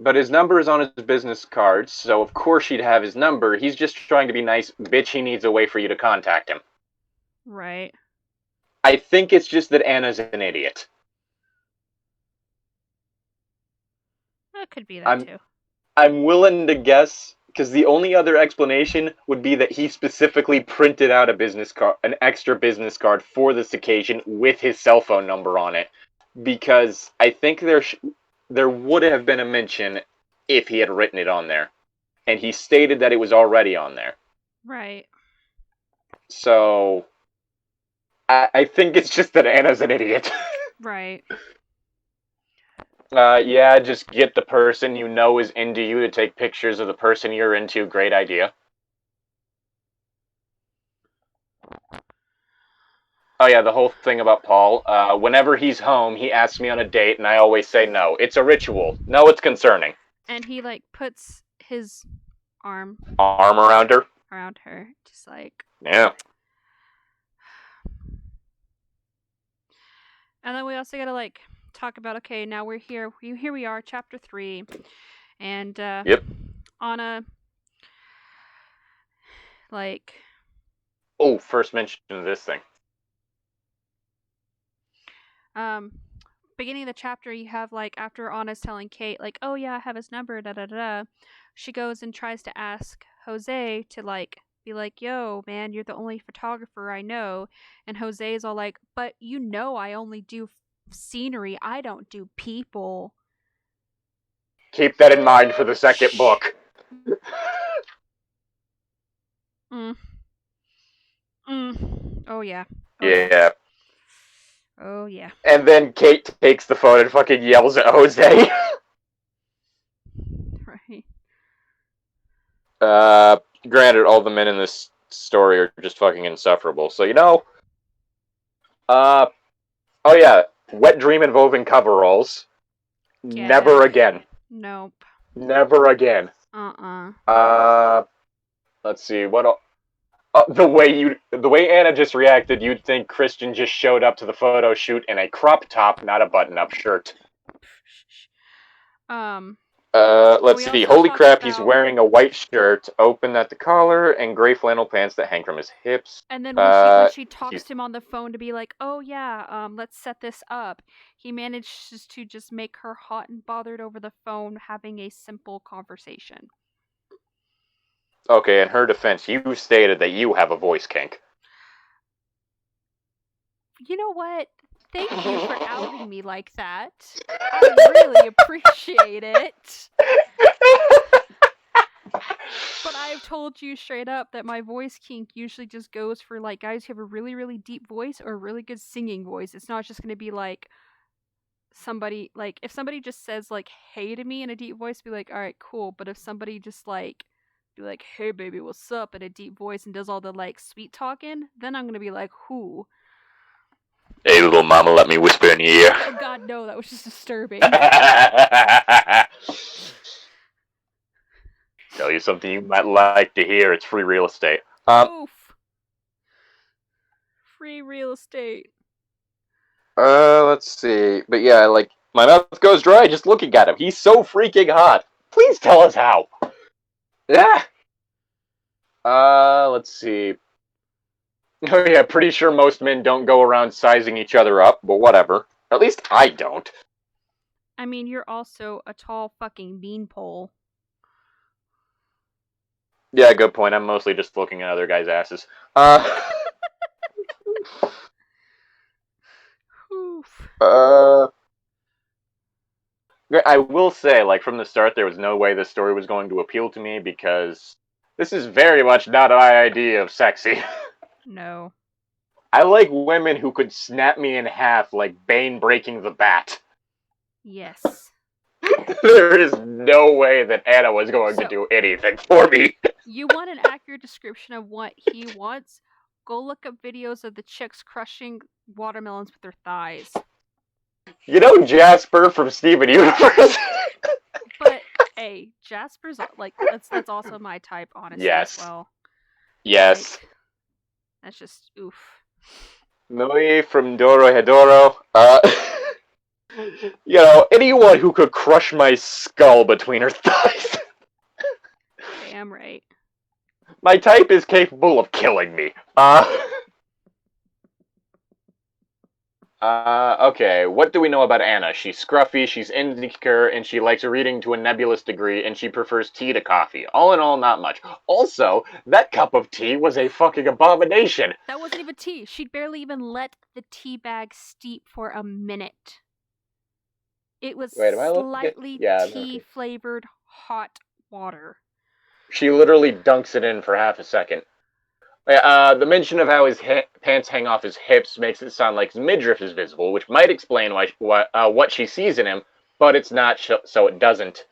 but his number is on his business cards, so of course she'd have his number. He's just trying to be nice. Bitch, he needs a way for you to contact him. Right. I think it's just that Anna's an idiot. That could be that I'm too. I'm willing to guess because the only other explanation would be that he specifically printed out a business card, an extra business card for this occasion with his cell phone number on it. Because I think there would have been a mention if he had written it on there, and he stated that it was already on there. Right. So I think it's just that Anna's an idiot. Right. Yeah, just get the person you know is into you to take pictures of the person you're into. Great idea. Oh yeah, the whole thing about Paul. Whenever he's home, he asks me on a date, and I always say no. It's a ritual. No, it's concerning. And he like puts his arm Arm around her. around her, just like. Yeah. And then we also gotta like talk about, okay, now we're here. Here we are, chapter 3, and Yep. Anna, like. Oh, first mention of this thing. Beginning of the chapter, you have like after Anna's telling Kate like, oh yeah, I have his number, da da da. She goes and tries to ask Jose to like be like, yo man, you're the only photographer I know, and Jose is all like, but you know I only do scenery, I don't do people. Keep that in mind for the second book. Mm. Oh yeah. Oh Yeah. yeah. Oh yeah. And then Kate takes the phone and fucking yells at Jose. Right. Granted, all the men in this story are just fucking insufferable. So, oh yeah, wet dream involving coveralls. Get Never it. again. Nope. Never again. Let's see, what the way Anna just reacted, you'd think Christian just showed up to the photo shoot in a crop top, not a button-up shirt. Let's see. Holy crap, he's wearing a white shirt, open at the collar, and gray flannel pants that hang from his hips. And then when she talks to him on the phone to be like, oh yeah, let's set this up, he manages to just make her hot and bothered over the phone having a simple conversation. Okay, in her defense, you stated that you have a voice kink. You know what? Thank you for outing me like that. I really appreciate it. But I've told you straight up that my voice kink usually just goes for like guys who have a really, really deep voice or a really good singing voice. It's not just going to be like somebody, like if somebody just says like hey to me in a deep voice, be like, all right, cool. But if somebody just like be like, hey baby, what's up, in a deep voice and does all the like sweet talking, then I'm going to be like, who? Hey, little mama, let me whisper in your ear. Oh god, no, that was just disturbing. Tell you something you might like to hear. It's free real estate. Oof. Free real estate. Let's see. But yeah, like, my mouth goes dry just looking at him. He's so freaking hot. Please tell us how. Yeah. Let's see. Oh yeah, pretty sure most men don't go around sizing each other up, but whatever. At least I don't. I mean, you're also a tall fucking beanpole. Yeah, good point. I'm mostly just looking at other guys' asses. Oof. I will say, like, from the start, there was no way this story was going to appeal to me because this is very much not my idea of sexy. No. I like women who could snap me in half like Bane breaking the bat. Yes. There is no way that Anna was going to do anything for me. You want an accurate description of what he wants? Go look up videos of the chicks crushing watermelons with their thighs. You know Jasper from Steven Universe? But hey, Jasper's like that's also my type, honestly, yes. as well. Yes. Like, That's just oof. Noi from Dorohedoro. Anyone who could crush my skull between her thighs. Damn right. My type is capable of killing me. Okay, what do we know about Anna? She's scruffy, she's insecure, and she likes reading to a nebulous degree, and she prefers tea to coffee. All in all, not much. Also, that cup of tea was a fucking abomination. That wasn't even tea. She'd barely even let the tea bag steep for a minute. It was Wait, am I looking at... slightly Yeah, I'm tea looking. flavored hot water. She literally dunks it in for half a second. The mention of how his pants hang off his hips makes it sound like his midriff is visible, which might explain what she sees in him, but it's not, so it doesn't.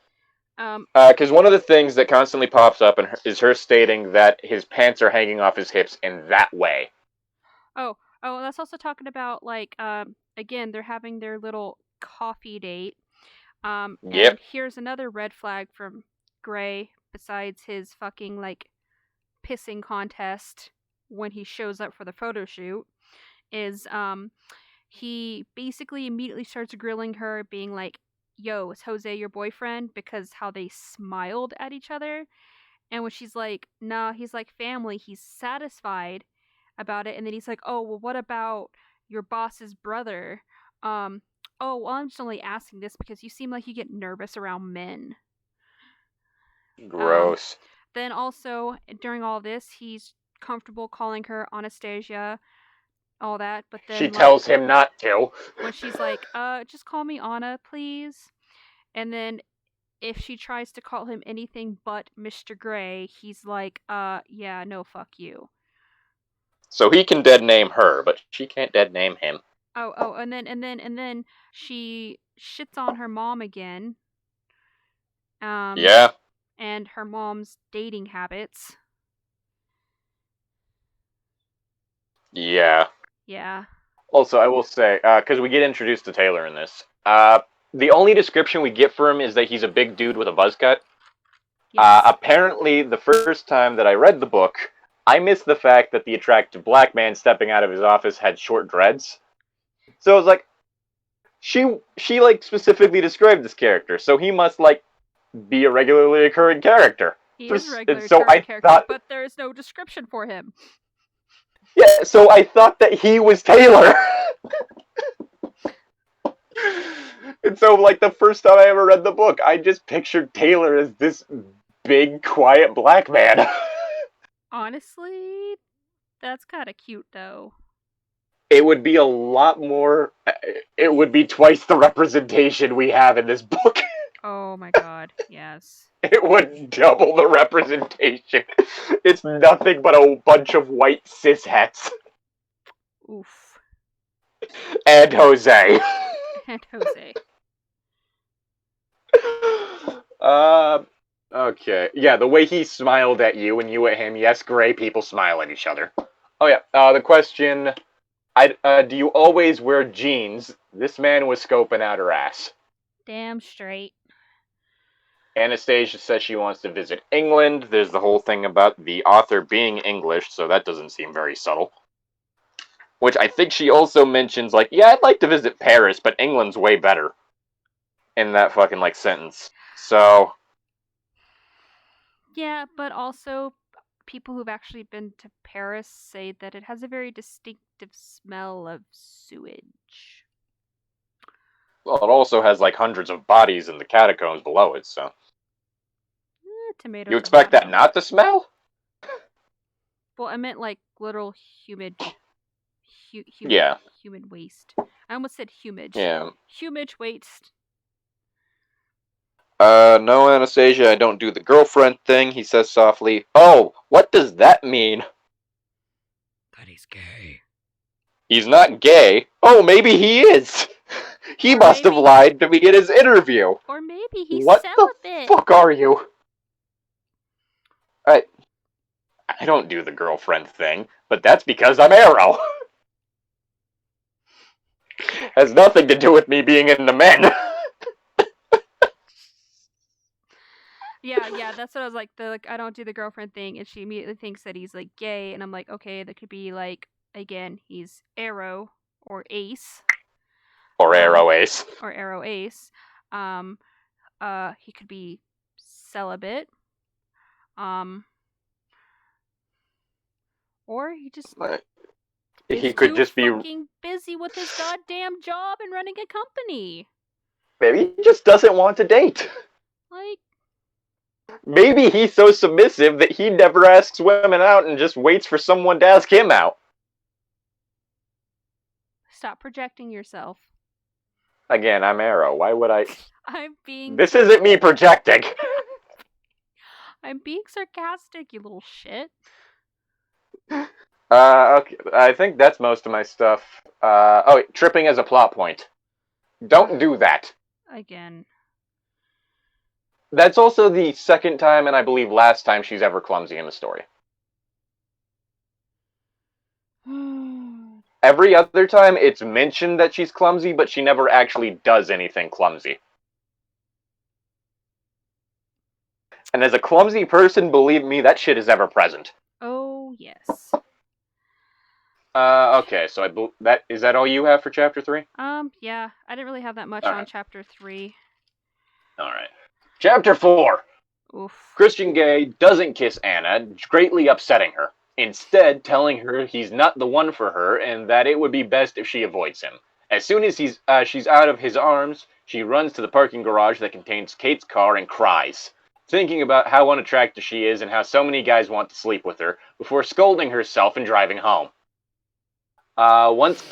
Because one of the things that constantly pops up is her stating that his pants are hanging off his hips in that way. Oh, that's also talking about like again, they're having their little coffee date. And Yep. here's another red flag from Gray besides his fucking like pissing contest when he shows up for the photo shoot is he basically immediately starts grilling her being like, "Yo, is Jose your boyfriend?" because how they smiled at each other. And when she's like, "Nah," he's like, "Family." He's satisfied about it, and then he's like, "Oh, well, what about your boss's brother?" Um, oh, well, I'm just only asking this because you seem like you get nervous around men. Gross. Then also during all this, he's comfortable calling her Anastasia, all that, but then She like tells him not to. when she's like, just call me Anna, please. And then if she tries to call him anything but Mr. Gray, he's like, yeah, no, fuck you. So he can dead name her, but she can't dead name him. Oh, and then she shits on her mom again. Yeah. And her mom's dating habits. Yeah. Yeah. Also, I will say, because we get introduced to Taylor in this, the only description we get for him is that he's a big dude with a buzz cut. Yes. Apparently, the first time that I read the book, I missed the fact that the attractive black man stepping out of his office had short dreads. So I was like, she like specifically described this character, so he must like be a regularly occurring character. He is a regular And so I character, thought, but there is no description for him. yeah, so I thought that he was Taylor. And so, like, the first time I ever read the book, I just pictured Taylor as this big, quiet black man. Honestly, that's kind of cute, though. It would be a lot more. It would be twice the representation we have in this book. Oh my god, yes. It would double the representation. It's nothing but a bunch of white cishets. Oof. And Jose. And Jose. Okay. Yeah, the way he smiled at you and you at him. Yes, Gray people smile at each other. Oh, yeah. The question... do you always wear jeans? This man was scoping out her ass. Damn straight. Anastasia says she wants to visit England. There's the whole thing about the author being English, so that doesn't seem very subtle. Which I think she also mentions, like, yeah, I'd like to visit Paris, but England's way better. In that fucking, like, sentence. So... Yeah, but also people who've actually been to Paris say that it has a very distinctive smell of sewage. Well, it also has, like, hundreds of bodies in the catacombs below it, so... Tomatoes. You expect that not to smell? Well, I meant, like, literal humid... Yeah. Humid waste. I almost said humage. Yeah. Humage waste. No, Anastasia, I don't do the girlfriend thing, he says softly. Oh, what does that mean? That he's gay. He's not gay. Oh, maybe he is. He must have lied to me in his interview. Or maybe he's what celibate. What the fuck are you? I don't do the girlfriend thing, but that's because I'm Arrow. Has nothing to do with me being into men. Yeah, that's what I was like. The like, I don't do the girlfriend thing, and she immediately thinks that he's like gay, and I'm like, okay, that could be like again, he's Arrow or Ace, Or Arrow Ace. or Arrow Ace. Um, he could be celibate. Um, or he just He is could too just be. fucking busy with his goddamn job and running a company. Maybe he just doesn't want to date. Like, Maybe he's so submissive that he never asks women out and just waits for someone to ask him out. stop projecting yourself. Again, I'm Arrow. Why would I? I'm being. This isn't me projecting. I'm being sarcastic, you little shit. Okay. I think that's most of my stuff. Wait, tripping as a plot point. Don't do that. Again. That's also the second time, and I believe last time, she's ever clumsy in the story. Every other time, it's mentioned that she's clumsy, but she never actually does anything clumsy. And as a clumsy person, believe me, that shit is ever present. Oh, yes. Okay, so is that all you have for chapter 3? Yeah, I didn't really have that much All on right. chapter 3. Alright. Chapter 4! Oof. Christian Grey doesn't kiss Anna, greatly upsetting her. Instead, telling her he's not the one for her and that it would be best if she avoids him. As soon as she's out of his arms, she runs to the parking garage that contains Kate's car and cries, thinking about how unattractive she is and how so many guys want to sleep with her, before scolding herself and driving home. Once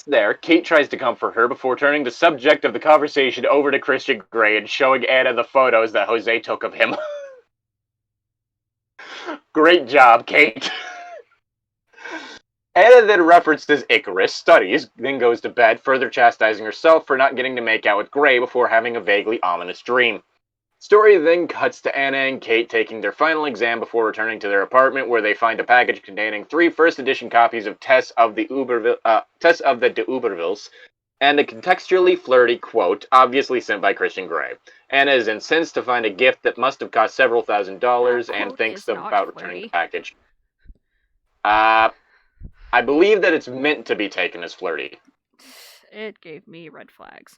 there, Kate tries to comfort her before turning the subject of the conversation over to Christian Grey and showing Anna the photos that Jose took of him. Great job, Kate. Anna then references Icarus, studies, then goes to bed, further chastising herself for not getting to make out with Grey before having a vaguely ominous dream. Story then cuts to Anna and Kate taking their final exam before returning to their apartment, where they find a package containing 3 first-edition copies of Tess of the D'Ubervilles, and a contextually flirty quote, obviously sent by Christian Grey. Anna is incensed to find a gift that must have cost several $1,000s That and quote thinks is not about returning the flirty. package. I believe that it's meant to be taken as flirty. It gave me red flags.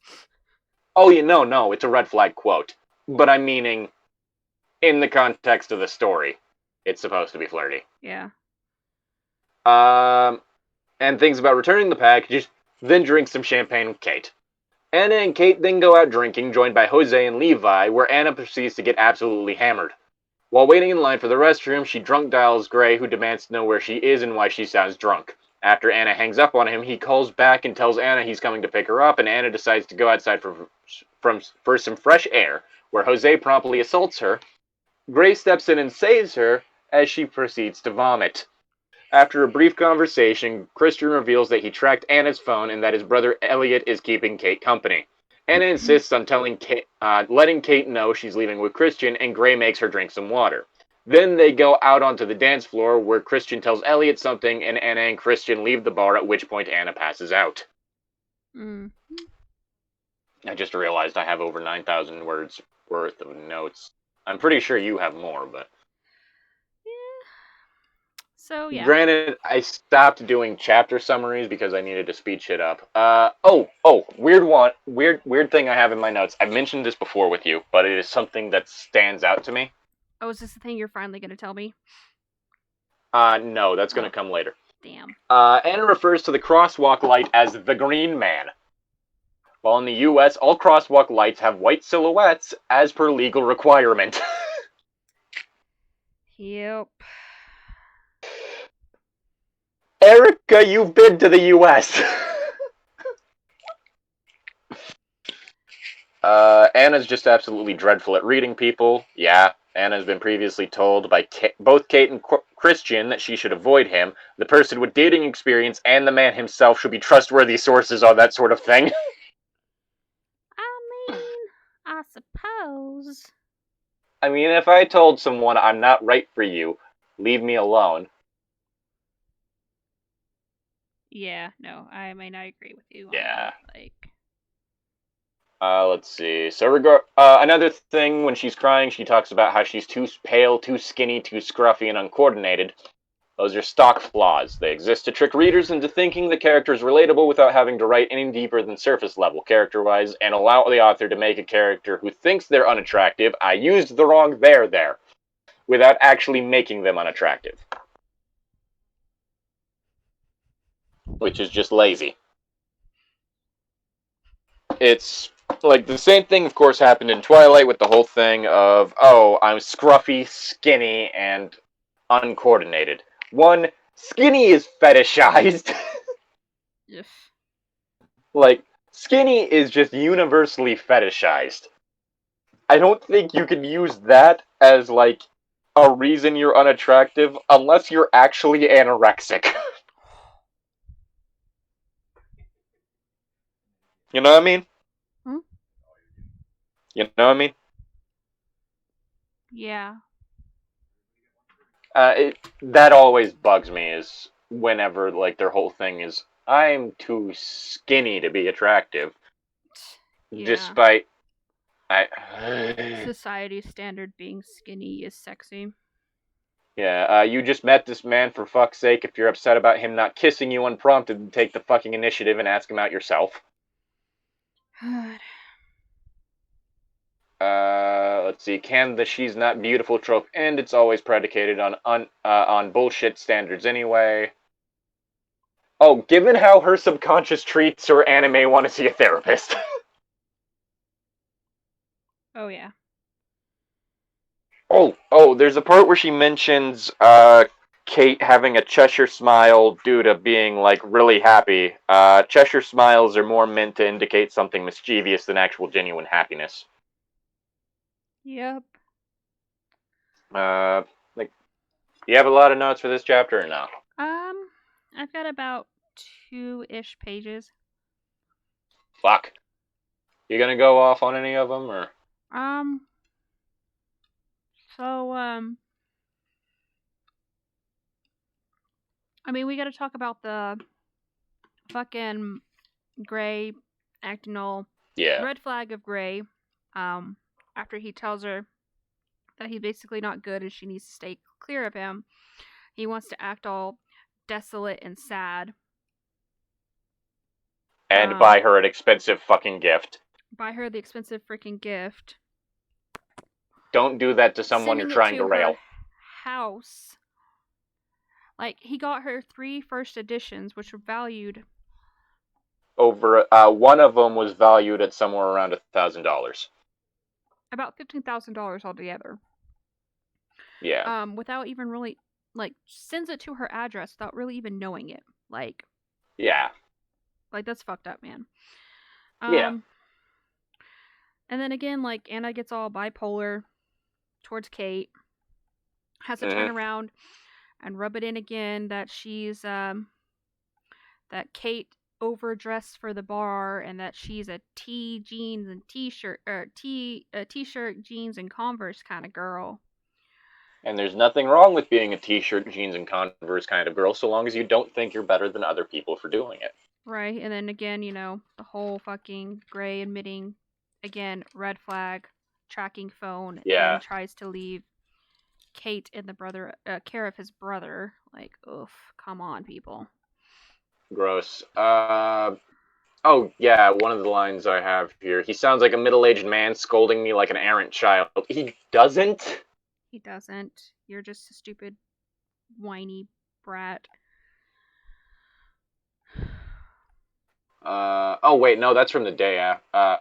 Oh, no, it's a red flag quote. But I'm meaning, in the context of the story, it's supposed to be flirty. Yeah. And thinks about returning the package, then drinks some champagne with Kate. Anna and Kate then go out drinking, joined by Jose and Levi, where Anna proceeds to get absolutely hammered. While waiting in line for the restroom, she drunk dials Grey, who demands to know where she is and why she sounds drunk. After Anna hangs up on him, he calls back and tells Anna he's coming to pick her up, and Anna decides to go outside for some fresh air, where Jose promptly assaults her. Grey steps in and saves her as she proceeds to vomit. After a brief conversation, Christian reveals that he tracked Anna's phone and that his brother Elliot is keeping Kate company. Anna insists on letting Kate know she's leaving with Christian, and Grey makes her drink some water. Then they go out onto the dance floor, where Christian tells Elliot something, and Anna and Christian leave the bar, at which point Anna passes out. Mm. I just realized I have over 9,000 words worth of notes. I'm pretty sure you have more, but... So, yeah. Granted, I stopped doing chapter summaries because I needed to speed shit up. Weird thing I have in my notes. I've mentioned this before with you, but it is something that stands out to me. Oh, is this the thing you're finally going to tell me? No, that's gonna come later. Damn. Anna refers to the crosswalk light as the Green Man. While in the US, all crosswalk lights have white silhouettes as per legal requirement. Yep. Erica, you've been to the US. Anna's just absolutely dreadful at reading people. Yeah, Anna's been previously told by both Kate and Christian that she should avoid him. The person with dating experience and the man himself should be trustworthy sources on that sort of thing. I mean, I suppose. I mean, if I told someone I'm not right for you, leave me alone. Yeah, no, I mean, I agree with you on Yeah. that. Like, Let's see. So, another thing, when she's crying, she talks about how she's too pale, too skinny, too scruffy, and uncoordinated. Those are stock flaws. They exist to trick readers into thinking the character is relatable without having to write any deeper than surface level character-wise, and allow the author to make a character who thinks they're unattractive, I used the wrong there, without actually making them unattractive. Which is just lazy. It's like the same thing, of course, happened in Twilight with the whole thing of, oh, I'm scruffy, skinny, and uncoordinated. One, skinny is fetishized. Yes. Like, skinny is just universally fetishized. I don't think you can use that as, like, a reason you're unattractive unless you're actually anorexic. You know what I mean? Hmm? You know what I mean? Yeah. That always bugs me, is whenever, like, their whole thing is, I'm too skinny to be attractive. Yeah. Despite... Society's standard being skinny is sexy. Yeah, you just met this man, for fuck's sake. If you're upset about him not kissing you unprompted, take the fucking initiative and ask him out yourself. God. Let's see. Can the "she's not beautiful" trope end? It's always predicated on bullshit standards anyway. Oh, given how her subconscious treats her anime, want to see a therapist. Oh, yeah. Oh, there's a part where she mentions Kate having a Cheshire smile due to being, like, really happy. Cheshire smiles are more meant to indicate something mischievous than actual genuine happiness. Yep. Like, you have a lot of notes for this chapter or no? I've got about 2-ish pages. Fuck. You gonna go off on any of them, or? So, I mean, we gotta talk about the fucking Gray acting all Yeah. red flag of Gray, after he tells her that he's basically not good and she needs to stay clear of him. He wants to act all desolate and sad. And buy her an expensive fucking gift. Buy her the expensive freaking gift. Don't do that to someone you're trying to rail. House. Like, he got her 3 first editions, which were valued. Over, one of them was valued at somewhere around $1,000. About $15,000 altogether. Yeah. Without even really, like, sends it to her address without really even knowing it. Like. Yeah. Like, that's fucked up, man. Yeah. And then again, like, Anna gets all bipolar towards Kate. Has to turn around and rub it in again that she's, that Kate overdressed for the bar and that she's a jeans and t-shirt, or t-shirt, jeans, and Converse kind of girl. And there's nothing wrong with being a t-shirt, jeans, and Converse kind of girl, so long as you don't think you're better than other people for doing it. Right, and then again, you know, the whole fucking Gray admitting, again, red flag, tracking phone, and tries to leave Kate in the care of his brother. Like, oof, come on, people. Gross. Oh, yeah, one of the lines I have here. He sounds like a middle-aged man scolding me like an errant child. He doesn't? He doesn't. You're just a stupid, whiny brat. Oh, wait, no, that's from the day after.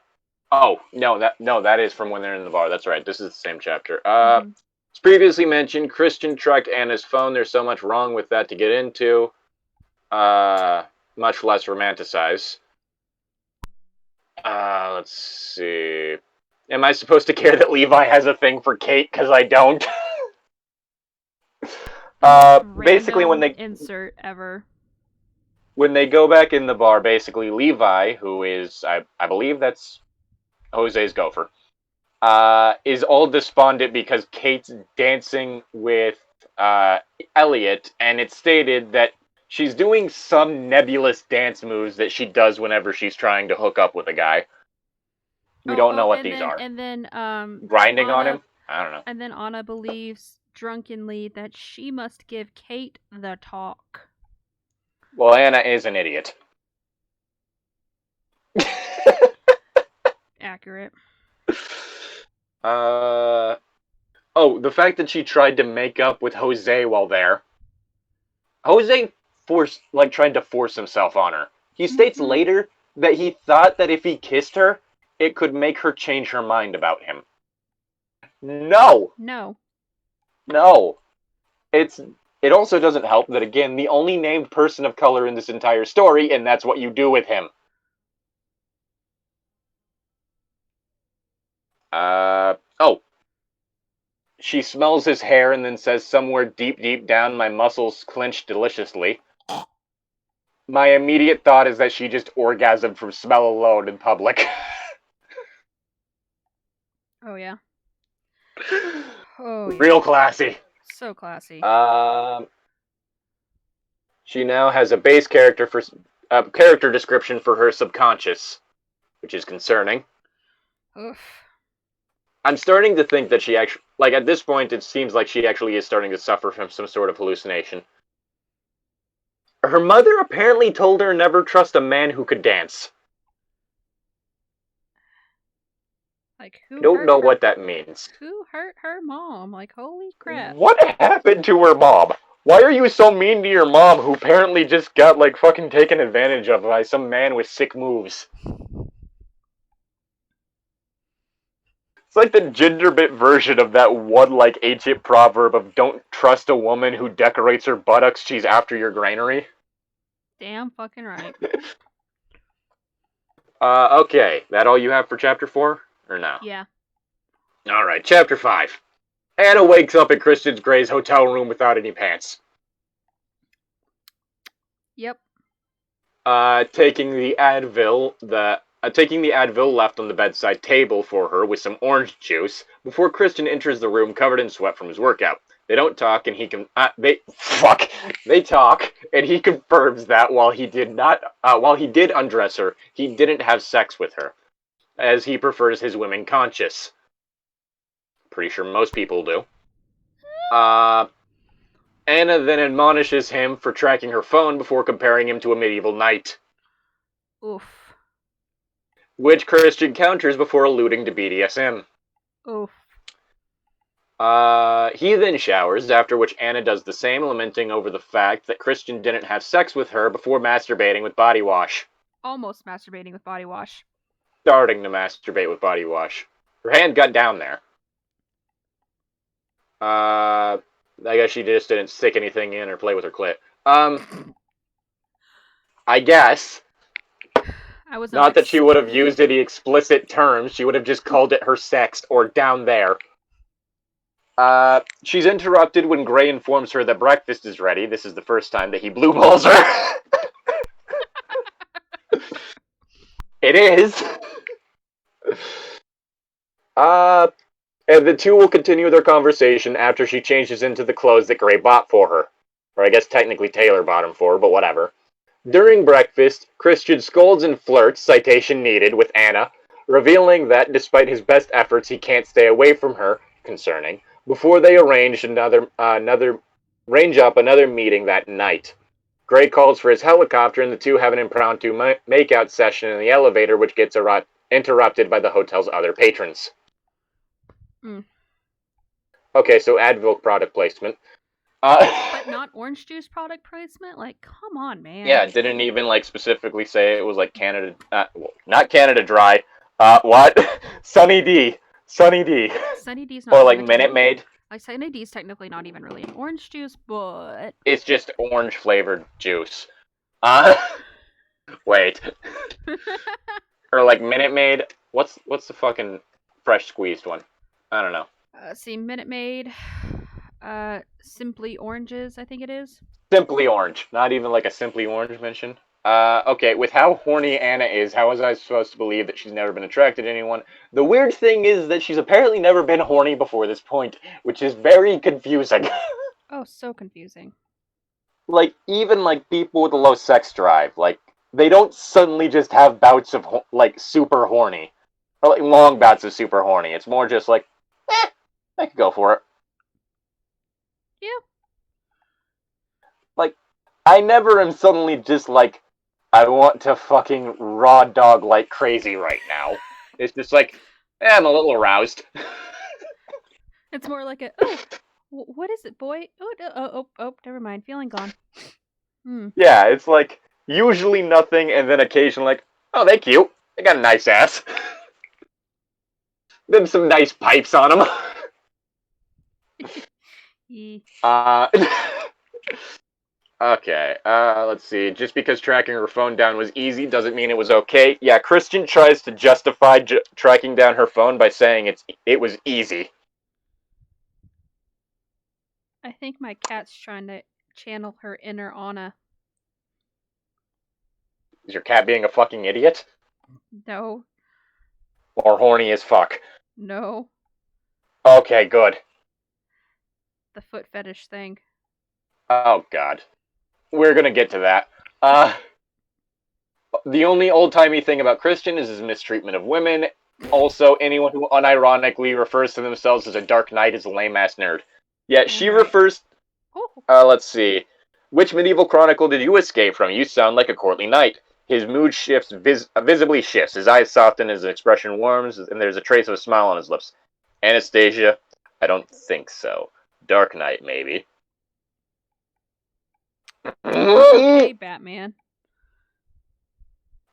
Oh, no, that is from when they're in the bar. That's right, this is the same chapter. As previously mentioned, Christian tracked Anna's phone. There's so much wrong with that to get into. Much less romanticize. Let's see. Am I supposed to care that Levi has a thing for Kate? Because I don't. Basically, when they insert ever. When they go back in the bar, basically Levi, who is, I believe that's Jose's gopher, is all despondent because Kate's dancing with Elliot, and it's stated that she's doing some nebulous dance moves that she does whenever she's trying to hook up with a guy. We don't know what these are. And then Grinding on Anna, him? I don't know. And then Anna believes drunkenly that she must give Kate the talk. Well, Anna is an idiot. Accurate. Oh, the fact that she tried to make up with Jose while there. Jose tried to force himself on her. He states later that he thought that if he kissed her, it could make her change her mind about him. No! No. It also doesn't help that, again, the only named person of color in this entire story, and that's what you do with him. Oh. She smells his hair and then says somewhere deep, deep down, my muscles clench deliciously. My immediate thought is that she just orgasmed from smell alone in public. Oh, yeah. Oh, yeah. Real classy. So classy. She now has a base character description for her subconscious, which is concerning. Oof. I'm starting to think that she actually, at this point, it seems like she actually is starting to suffer from some sort of hallucination. Her mother apparently told her never trust a man who could dance. Who? I don't know what that means. Who hurt her mom? Holy crap. What happened to her mom? Why are you so mean to your mom, who apparently just got, fucking taken advantage of by some man with sick moves? It's like the gender bit version of that one, ancient proverb of don't trust a woman who decorates her buttocks, she's after your granary. Damn fucking right. Okay. That all you have for Chapter 4? Or no? Yeah. Alright, Chapter 5. Anna wakes up in Christian Grey's hotel room without any pants. Yep. Taking the Advil left on the bedside table for her with some orange juice before Christian enters the room covered in sweat from his workout. They don't talk, and They talk, and he confirms that while he did undress her, he didn't have sex with her, as he prefers his women conscious. Pretty sure most people do. Anna then admonishes him for tracking her phone before comparing him to a medieval knight. Oof. Which Christian counters before alluding to BDSM. Oof. He then showers, after which Anna does the same, lamenting over the fact that Christian didn't have sex with her before masturbating with body wash. Almost masturbating with body wash. Starting to masturbate with body wash. Her hand got down there. I guess she just didn't stick anything in or play with her clit. I guess. Not that she would have used any explicit terms, she would have just called it her sex, or down there. She's interrupted when Gray informs her that breakfast is ready. This is the first time that he blue balls her. It is. And the two will continue their conversation after she changes into the clothes that Gray bought for her. Or I guess technically Taylor bought them for her, but whatever. During breakfast, Christian scolds and flirts, citation needed, with Anna, revealing that despite his best efforts he can't stay away from her, concerning, before they arrange range up another meeting that night. Gray calls for his helicopter and the two have an impromptu makeout session in the elevator, which gets interrupted by the hotel's other patrons. Okay, so Advil product placement. But not orange juice product placement? Come on, man. Yeah, it didn't even, specifically say it was, Canada... not Canada Dry. What? Sunny D. Sunny D. Sunny D's not... Or, Minute Maid. Sunny D's technically not even really an orange juice, but... It's just orange-flavored juice. Wait. Or, Minute Maid. What's the fucking fresh squeezed one? I don't know. See, Minute Maid... Simply Oranges, I think it is. Simply Orange. Not even a Simply Orange mention. Okay, with how horny Anna is, how was I supposed to believe that she's never been attracted to anyone? The weird thing is that she's apparently never been horny before this point, which is very confusing. Oh, so confusing. Even, people with a low sex drive, they don't suddenly just have bouts of, super horny. like long bouts of super horny. It's more just like, I could go for it. Yeah. Like, I never am suddenly just like, I want to fucking raw dog like crazy right now. It's just like, I'm a little aroused. It's more like what is it, boy? Oh, never mind. Feeling gone. Yeah, it's like, usually nothing, and then occasionally like, oh, they cute. They got a nice ass. Then some nice pipes on them. Uh, okay, let's see. Just because tracking her phone down was easy doesn't mean it was okay. Yeah, Christian tries to justify tracking down her phone by saying it was easy. I think my cat's trying to channel her inner Anna. Is your cat being a fucking idiot? No, Or horny as fuck? no, Okay, good. the foot fetish thing. Oh, God. We're gonna get to that. The only old-timey thing about Christian is his mistreatment of women. Also, anyone who unironically refers to themselves as a Dark Knight is a lame-ass nerd. Yet she Alright. refers... Oh, let's see. Which medieval chronicle did you escape from? You sound like a courtly knight. His mood shifts, visibly shifts. His eyes soften, his expression warms, and there's a trace of a smile on his lips. Anastasia? I don't think so. Dark Knight, maybe. okay, Batman.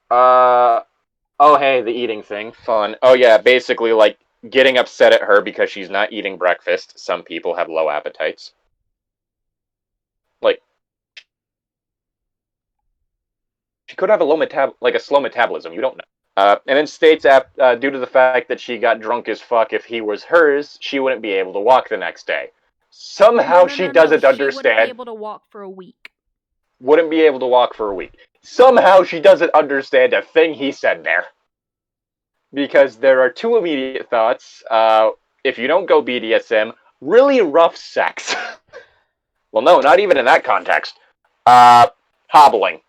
Oh hey, the eating thing. Fun. Oh yeah, basically like getting upset at her because she's not eating breakfast. Some people have low appetites. Like, she could have a slow metabolism, you don't know. And then states due to the fact that she got drunk as fuck, if he was hers, she wouldn't be able to walk the next day. Somehow she doesn't She understand. wouldn't be able to walk for a week. Wouldn't be able to walk for a week. Somehow she doesn't understand a thing he said there. Because there are two immediate thoughts. If you don't go BDSM, really rough sex. Well, no, not even in that context. Hobbling.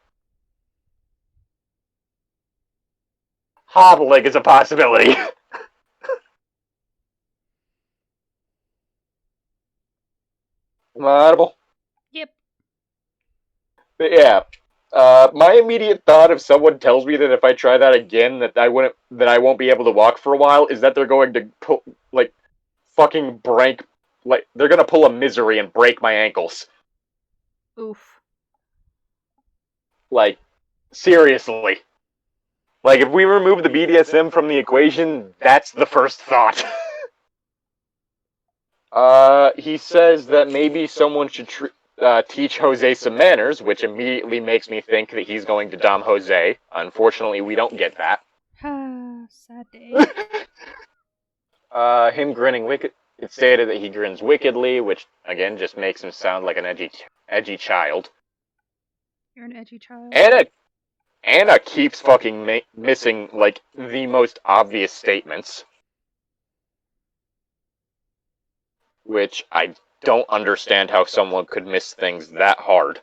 Hobbling is a possibility. Am I audible? Yep. But yeah. My immediate thought if someone tells me that if I try that again that I won't be able to walk for a while is that they're going to fucking break, they're gonna pull a misery and break my ankles. Oof. Like, seriously. Like, if we remove the BDSM from the equation, that's the first thought. He says that maybe someone should teach Jose some manners, which immediately makes me think that he's going to dom Jose. Unfortunately, we don't get that. Sad day. Him grinning wicked. It stated that he grins wickedly, which again just makes him sound like an edgy child. You're an edgy child. Anna keeps fucking missing like the most obvious statements, which I don't understand how someone could miss things that hard.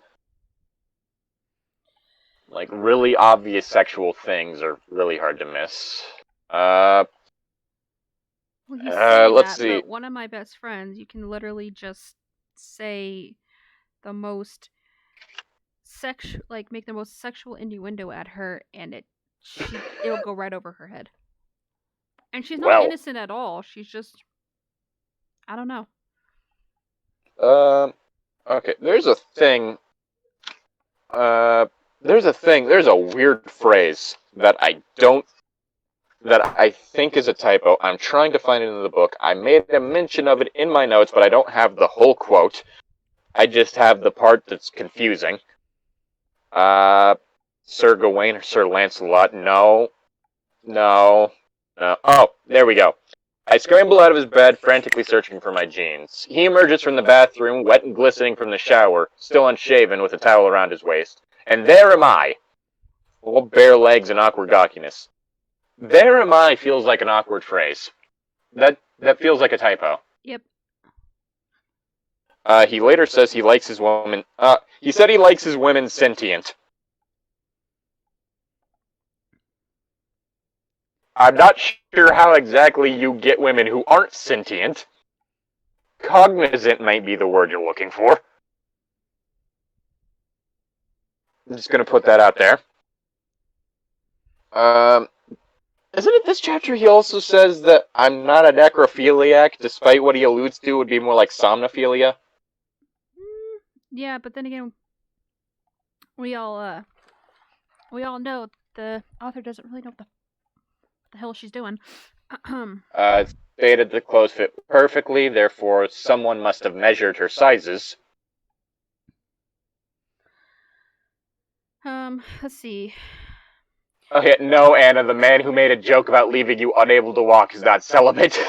Like, really obvious sexual things are really hard to miss. Well, you say Let's that, see. but one of my best friends, you can literally just say the most make the most sexual innuendo at her, and it'll go right over her head. And she's not innocent at all. She's just, I don't know. Okay, there's a thing. There's a weird phrase that I think is a typo. I'm trying to find it in the book. I made a mention of it in my notes, but I don't have the whole quote. I just have the part that's confusing. Sir Gawain or Sir Lancelot? No. Oh, there we go. I scramble out of his bed, frantically searching for my jeans. He emerges from the bathroom, wet and glistening from the shower, still unshaven, with a towel around his waist. And there am I. All bare legs and awkward gawkiness. There am I feels like an awkward phrase. That feels like a typo. Yep. He later says he likes his woman. He said he likes his women sentient. I'm not sure how exactly you get women who aren't sentient. Cognizant might be the word you're looking for. I'm just gonna put that out there. Isn't it this chapter he also says that I'm not a necrophiliac, despite what he alludes to would be more like somnophilia? Yeah, but then again, we all know the author doesn't really know what the hell she's doing. It's stated the clothes fit perfectly, therefore someone must have measured her sizes. Let's see. Okay, no, Anna, the man who made a joke about leaving you unable to walk is not celibate.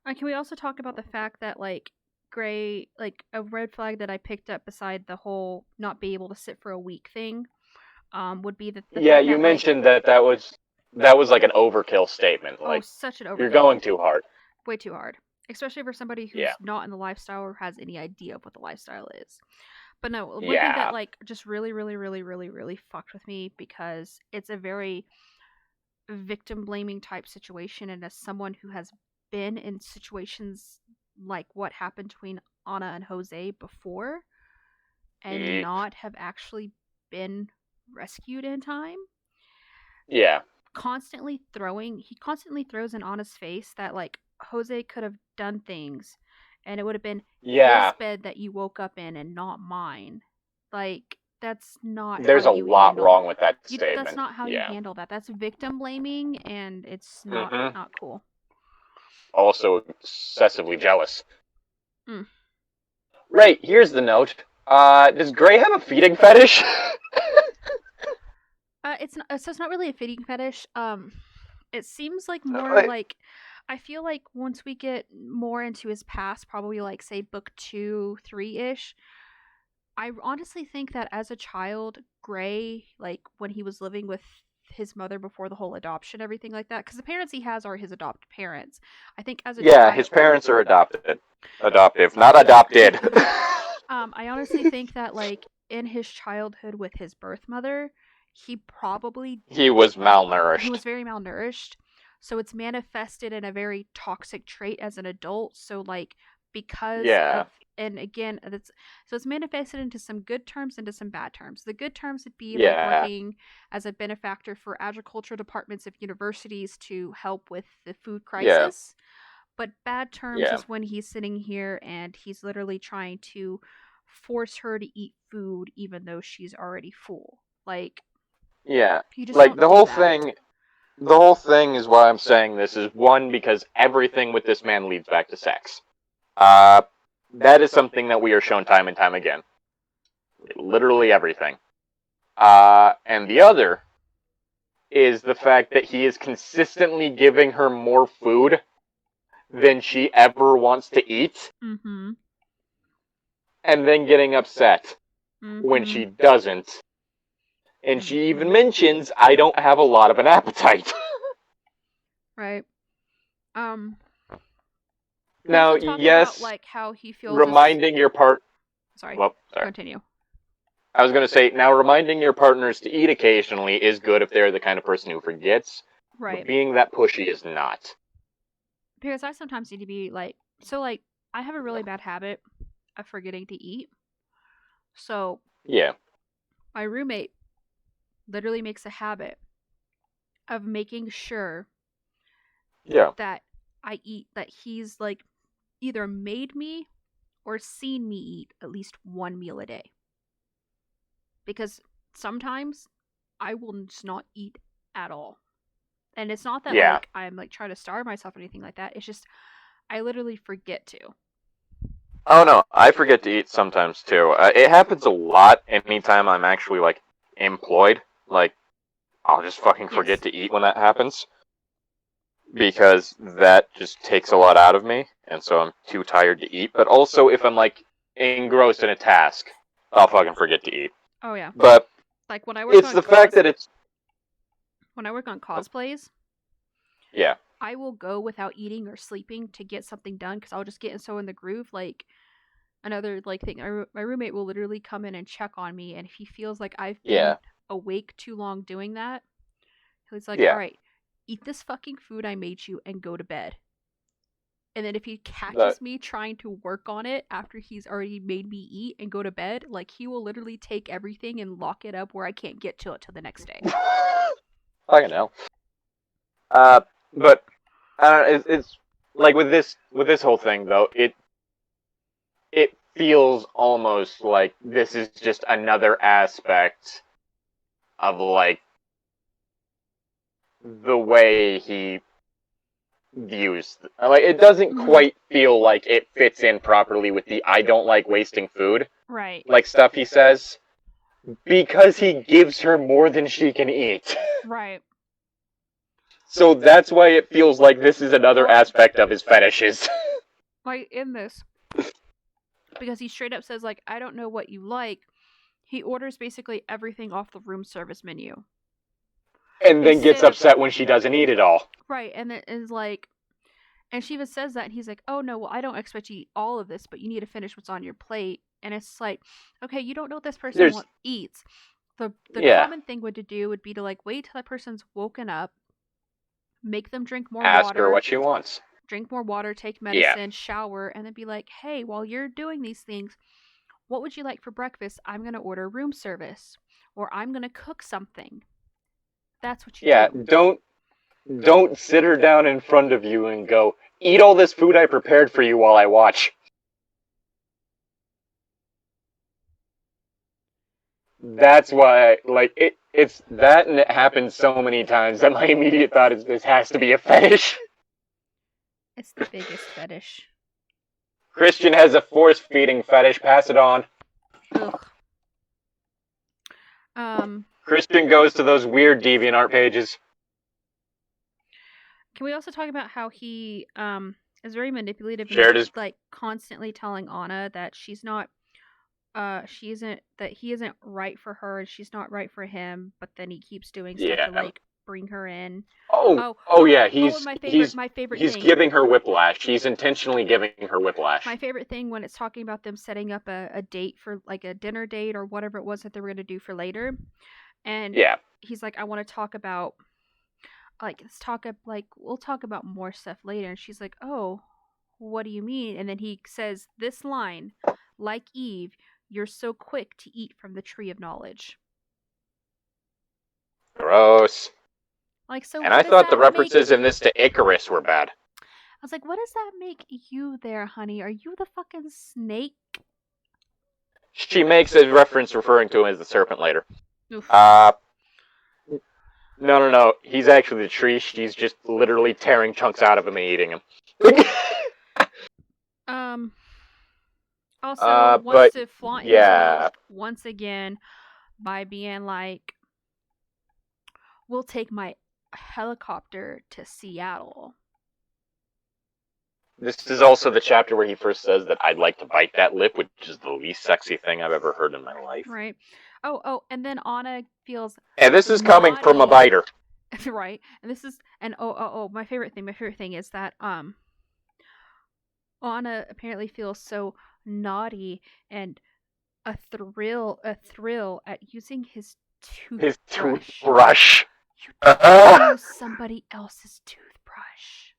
Can we also talk about the fact that, like, Gray, like, a red flag that I picked up beside the whole not be able to sit for a week thing, would be the Yeah, fact you that, like, mentioned that was like an overkill statement. Like, such an overkill. you're going too hard. Way too hard. Especially for somebody who's not in the lifestyle or has any idea of what the lifestyle is. But no, one thing that, like, just really, really, really, really, really fucked with me, because it's a very victim blaming type situation, and as someone who has been in situations like what happened between Anna and Jose before and not have actually been rescued in time. Yeah. He constantly throws in Anna's face that, like, Jose could have done things and it would have been his bed that you woke up in and not mine. Like, that's not There's how a you lot handle wrong with that statement. That's not how you handle that. That's victim blaming, and it's not cool. Also excessively jealous. Mm. Right, here's the note. Does Gray have a feeding fetish? It's not really a feeding fetish. It seems like more like, I feel like once we get more into his past, probably like say book 2, 3-ish, I honestly think that as a child, Gray, like when he was living with his mother before the whole adoption, everything like that, because the parents he has are his adopted parents. I think as a child, his parents are adoptive, not adopted. I honestly think that, like, in his childhood with his birth mother, he was malnourished. He was very malnourished. So it's manifested in a very toxic trait as an adult. So, like, because of, and again, it's manifested into some good terms, into some bad terms. The good terms would be like working as a benefactor for agricultural departments of universities to help with the food crisis. But bad terms is when he's sitting here and he's literally trying to force her to eat food even though she's already full. Like, you just like don't the do whole that. thing. The whole thing is why I'm saying this is, one, because everything with this man leads back to sex. That is something that we are shown time and time again. Literally everything. And the other is the fact that he is consistently giving her more food than she ever wants to eat. Mm-hmm. And then getting upset when she doesn't. And she even mentions, I don't have a lot of an appetite. Right. Now, yes, about, like, how he feels reminding your part. Sorry. Well, sorry. Continue. I was going to say, now reminding your partners to eat occasionally is good if they're the kind of person who forgets. Right. But being that pushy is not. Because I sometimes need to be like, so, like, I have a really bad habit of forgetting to eat. So, yeah, my roommate literally makes a habit of making sure that I eat, that he's, like, either made me or seen me eat at least one meal a day. Because sometimes I will just not eat at all. And it's not that, like, I'm, like, trying to starve myself or anything like that. It's just, I literally forget to. Oh, no, I forget to eat sometimes, too. It happens a lot anytime I'm actually, like, employed. Like, I'll just fucking forget to eat when that happens. Because that just takes a lot out of me, and so I'm too tired to eat. But also, if I'm, like, engrossed in a task, I'll fucking forget to eat. Oh, yeah. But like, when I work it's the fact that it's... When I work on cosplays... Yeah. I will go without eating or sleeping to get something done, because I'll just get so in the groove. Like, another, like, thing, my roommate will literally come in and check on me, and if he feels like I've been awake too long doing that, he's like, all right, eat this fucking food I made you and go to bed. And then if he catches That me trying to work on it after he's already made me eat and go to bed, like, he will literally take everything and lock it up where I can't get to it till the next day. fucking hell. But it's like with this whole thing though, it feels almost like this is just another aspect of like the way he views like it doesn't quite feel like it fits in properly with the I don't like wasting food Right. like stuff he says because he gives her more than she can eat. Right. So that's why it feels like this is another aspect of his fetishes. Like, in this, because he straight up says, like, I don't know what you like. He orders basically everything off the room service menu. And then gets upset when she doesn't eat it all. Right, and it is like, and she even says that, and he's like, oh no, well, I don't expect you to eat all of this, but you need to finish what's on your plate. And it's like, okay, you don't know what this person eats. The common thing would be to like wait till that person's woken up, make them drink more water. Ask her what she wants. Drink more water, take medicine, shower, and then be like, hey, while you're doing these things, what would you like for breakfast? I'm going to order room service, or I'm going to cook something. That's what you do. Yeah, don't sit her down in front of you and go, eat all this food I prepared for you while I watch. That's why, like, it's that, and it happens so many times that my immediate thought is this has to be a fetish. It's the biggest fetish. Christian has a force-feeding fetish, pass it on. Ugh. Christian goes to those weird DeviantArt pages. Can we also talk about how he is very manipulative and like constantly telling Anna that she's not he isn't right for her and she's not right for him, but then he keeps doing stuff to like bring her in. Oh yeah, my favorite he's thing. giving her whiplash. He's intentionally giving her whiplash. My favorite thing when it's talking about them setting up a date for like a dinner date or whatever it was that they were going to do for later. And he's like, I want to talk about we'll talk about more stuff later. And she's like, oh, what do you mean? And then he says this line, like Eve, you're so quick to eat from the tree of knowledge. Gross. Like, so and I thought the references in this to Icarus were bad. I was like, what does that make you there, honey? Are you the fucking snake? She makes a reference referring to him as the serpent later. Oof. No. He's actually the tree. She's just literally tearing chunks out of him and eating him. Also, wants to flaunt his wealth once again by being like, we'll take my helicopter to Seattle. This is also the chapter where he first says that I'd like to bite that lip, which is the least sexy thing I've ever heard in my life. Right. Oh, and then Anna feels... And this is coming from a biter. Right. And this is... And my favorite thing is that Anna apparently feels so naughty and a thrill at using his toothbrush. You don't use somebody else's toothbrush.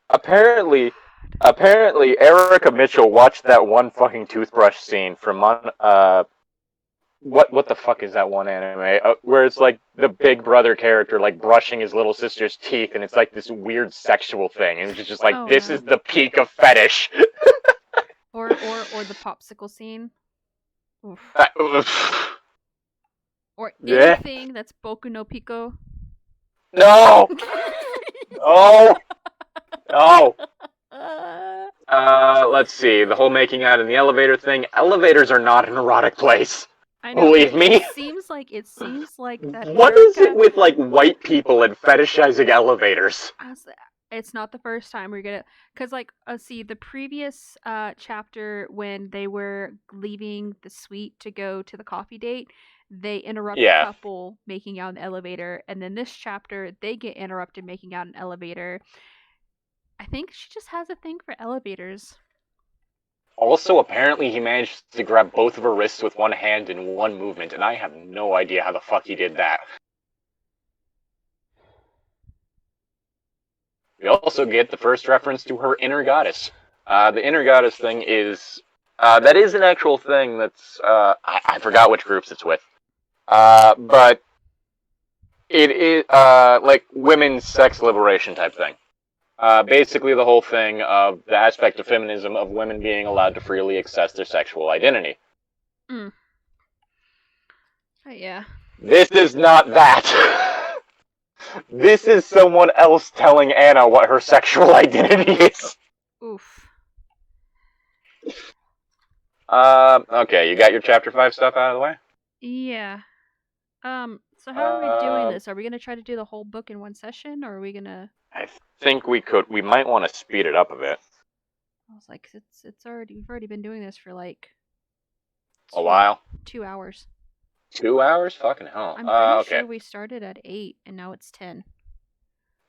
Apparently, Erica Mitchell watched that one fucking toothbrush scene from what the fuck is that one anime where it's like the Big Brother character like brushing his little sister's teeth, and it's like this weird sexual thing, and it's just like this is the peak of fetish. or the popsicle scene. Oof. Or anything that's Boku no Pico. No. Oh. Let's see. The whole making out in the elevator thing. Elevators are not an erotic place. I know, believe me. It seems like that. What is it with like white people and fetishizing elevators? It's not the first time we're gonna, because like see the previous chapter when they were leaving the suite to go to the coffee date, they interrupt a couple making out in the elevator, and then this chapter they get interrupted making out in an elevator. I think she just has a thing for elevators. Also, apparently he managed to grab both of her wrists with one hand in one movement, and I have no idea how the fuck he did that. We also get the first reference to her inner goddess. The inner goddess thing is that is an actual thing. That's I forgot which groups it's with, but it is like women's sex liberation type thing. Basically, the whole thing of the aspect of feminism of women being allowed to freely access their sexual identity. Yeah. This is not that. This is someone else telling Anna what her sexual identity is. Oof. Okay, you got your chapter 5 stuff out of the way? Yeah. So how are we doing this? Are we gonna try to do the whole book in one session, or are we gonna... I think we might want to speed it up a bit. I was like, we've already been doing this for like... A while? 2 hours. 2 hours? Fucking hell. I'm pretty okay. sure we started at 8, and now it's 10.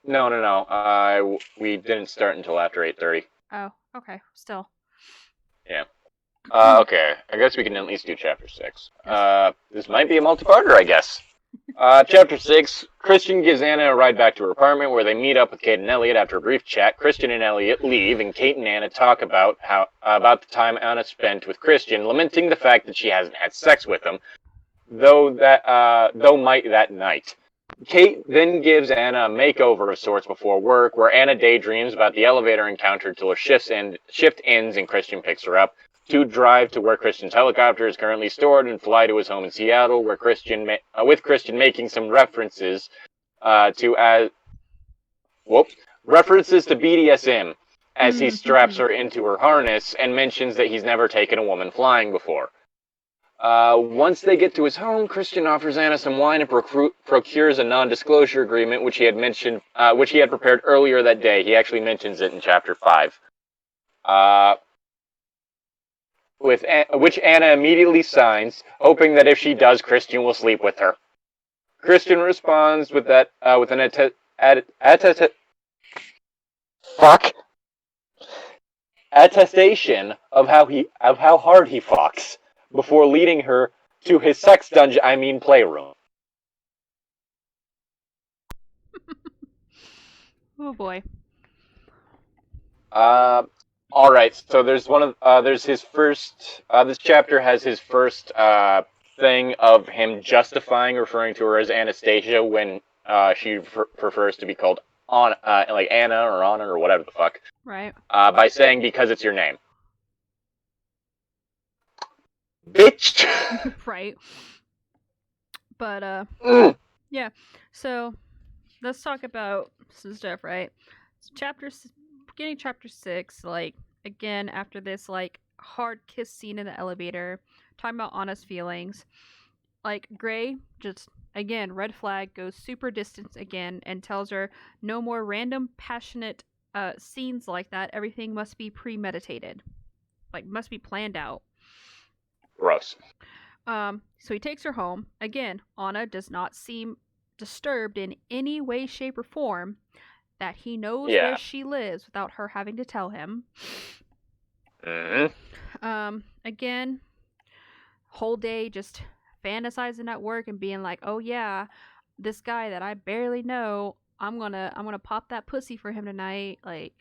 No. We didn't start until after 8:30. Oh, okay. Still. Yeah. Okay. I guess we can at least do chapter 6. This might be a multi-parter, I guess. Chapter 6, Christian gives Anna a ride back to her apartment where they meet up with Kate and Elliot. After a brief chat, Christian and Elliot leave, and Kate and Anna talk about the time Anna spent with Christian, lamenting the fact that she hasn't had sex with him, though might that night. Kate then gives Anna a makeover of sorts before work, where Anna daydreams about the elevator encounter till her shift ends and Christian picks her up. To drive to where Christian's helicopter is currently stored and fly to his home in Seattle, where with Christian making some references references to BDSM as he straps her into her harness and mentions that he's never taken a woman flying before. Once they get to his home, Christian offers Anna some wine and procures a non-disclosure agreement, which he had prepared earlier that day. He actually mentions it in chapter 5. Which Anna immediately signs, hoping that if she does, Christian will sleep with her. Christian responds with an attestation of how hard he fucks before leading her to his sex dungeon, playroom. Oh boy. All right, so there's his first. This chapter has his first thing of him justifying referring to her as Anastasia when she prefers to be called like Anna or Anna or whatever the fuck. Right. By saying because it's your name. Bitch. Right. But yeah. So let's talk about some stuff, right? So beginning chapter 6, like, again, after this, like, hard kiss scene in the elevator, talking about Anna's feelings, like, Gray just, again, red flag, goes super distant again and tells her no more random passionate scenes like that. Everything must be premeditated, like, must be planned out. Gross. So he takes her home. Again, Anna does not seem disturbed in any way, shape, or form, that he knows where she lives without her having to tell him. Again, whole day just fantasizing at work and being like, oh yeah, this guy that I barely know, I'm gonna pop that pussy for him tonight. Like,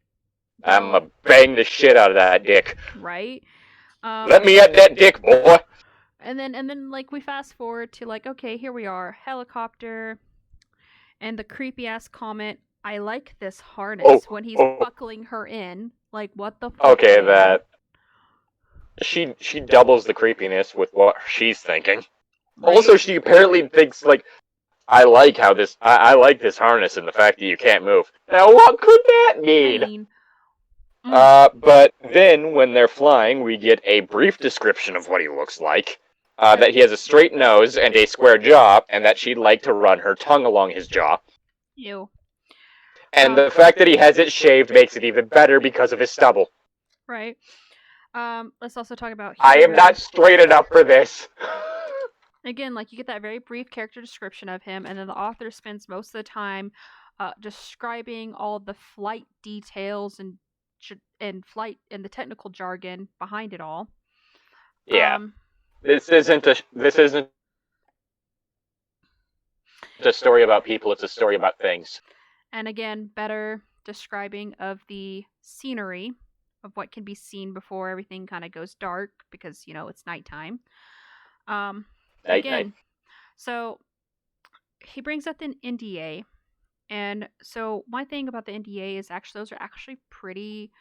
I'm gonna bang the shit out of that dick. Right? Let me at that dick, boy. And then like we fast forward to like, okay, here we are, helicopter, and the creepy ass comment, I like this harness, when he's buckling her in. Like, what the fuck? Okay, that she doubles the creepiness with what she's thinking. Right? Also, she apparently thinks like, I like this harness and the fact that you can't move. Now, what could that mean? But then when they're flying, we get a brief description of what he looks like. That he has a straight nose and a square jaw, and that she'd like to run her tongue along his jaw. Ew. And the fact that he has it shaved makes it even better because of his stubble. Right. Let's also talk about... I am not straight enough for this. Again, like, you get that very brief character description of him, and then the author spends most of the time describing all the flight details and flight and the technical jargon behind it all. Yeah. This isn't a story about people, it's a story about things. And again, better describing of the scenery of what can be seen before everything kind of goes dark because it's nighttime. Um, Night night. Again, so he brings up an NDA, and so my thing about the NDA is actually those are actually pretty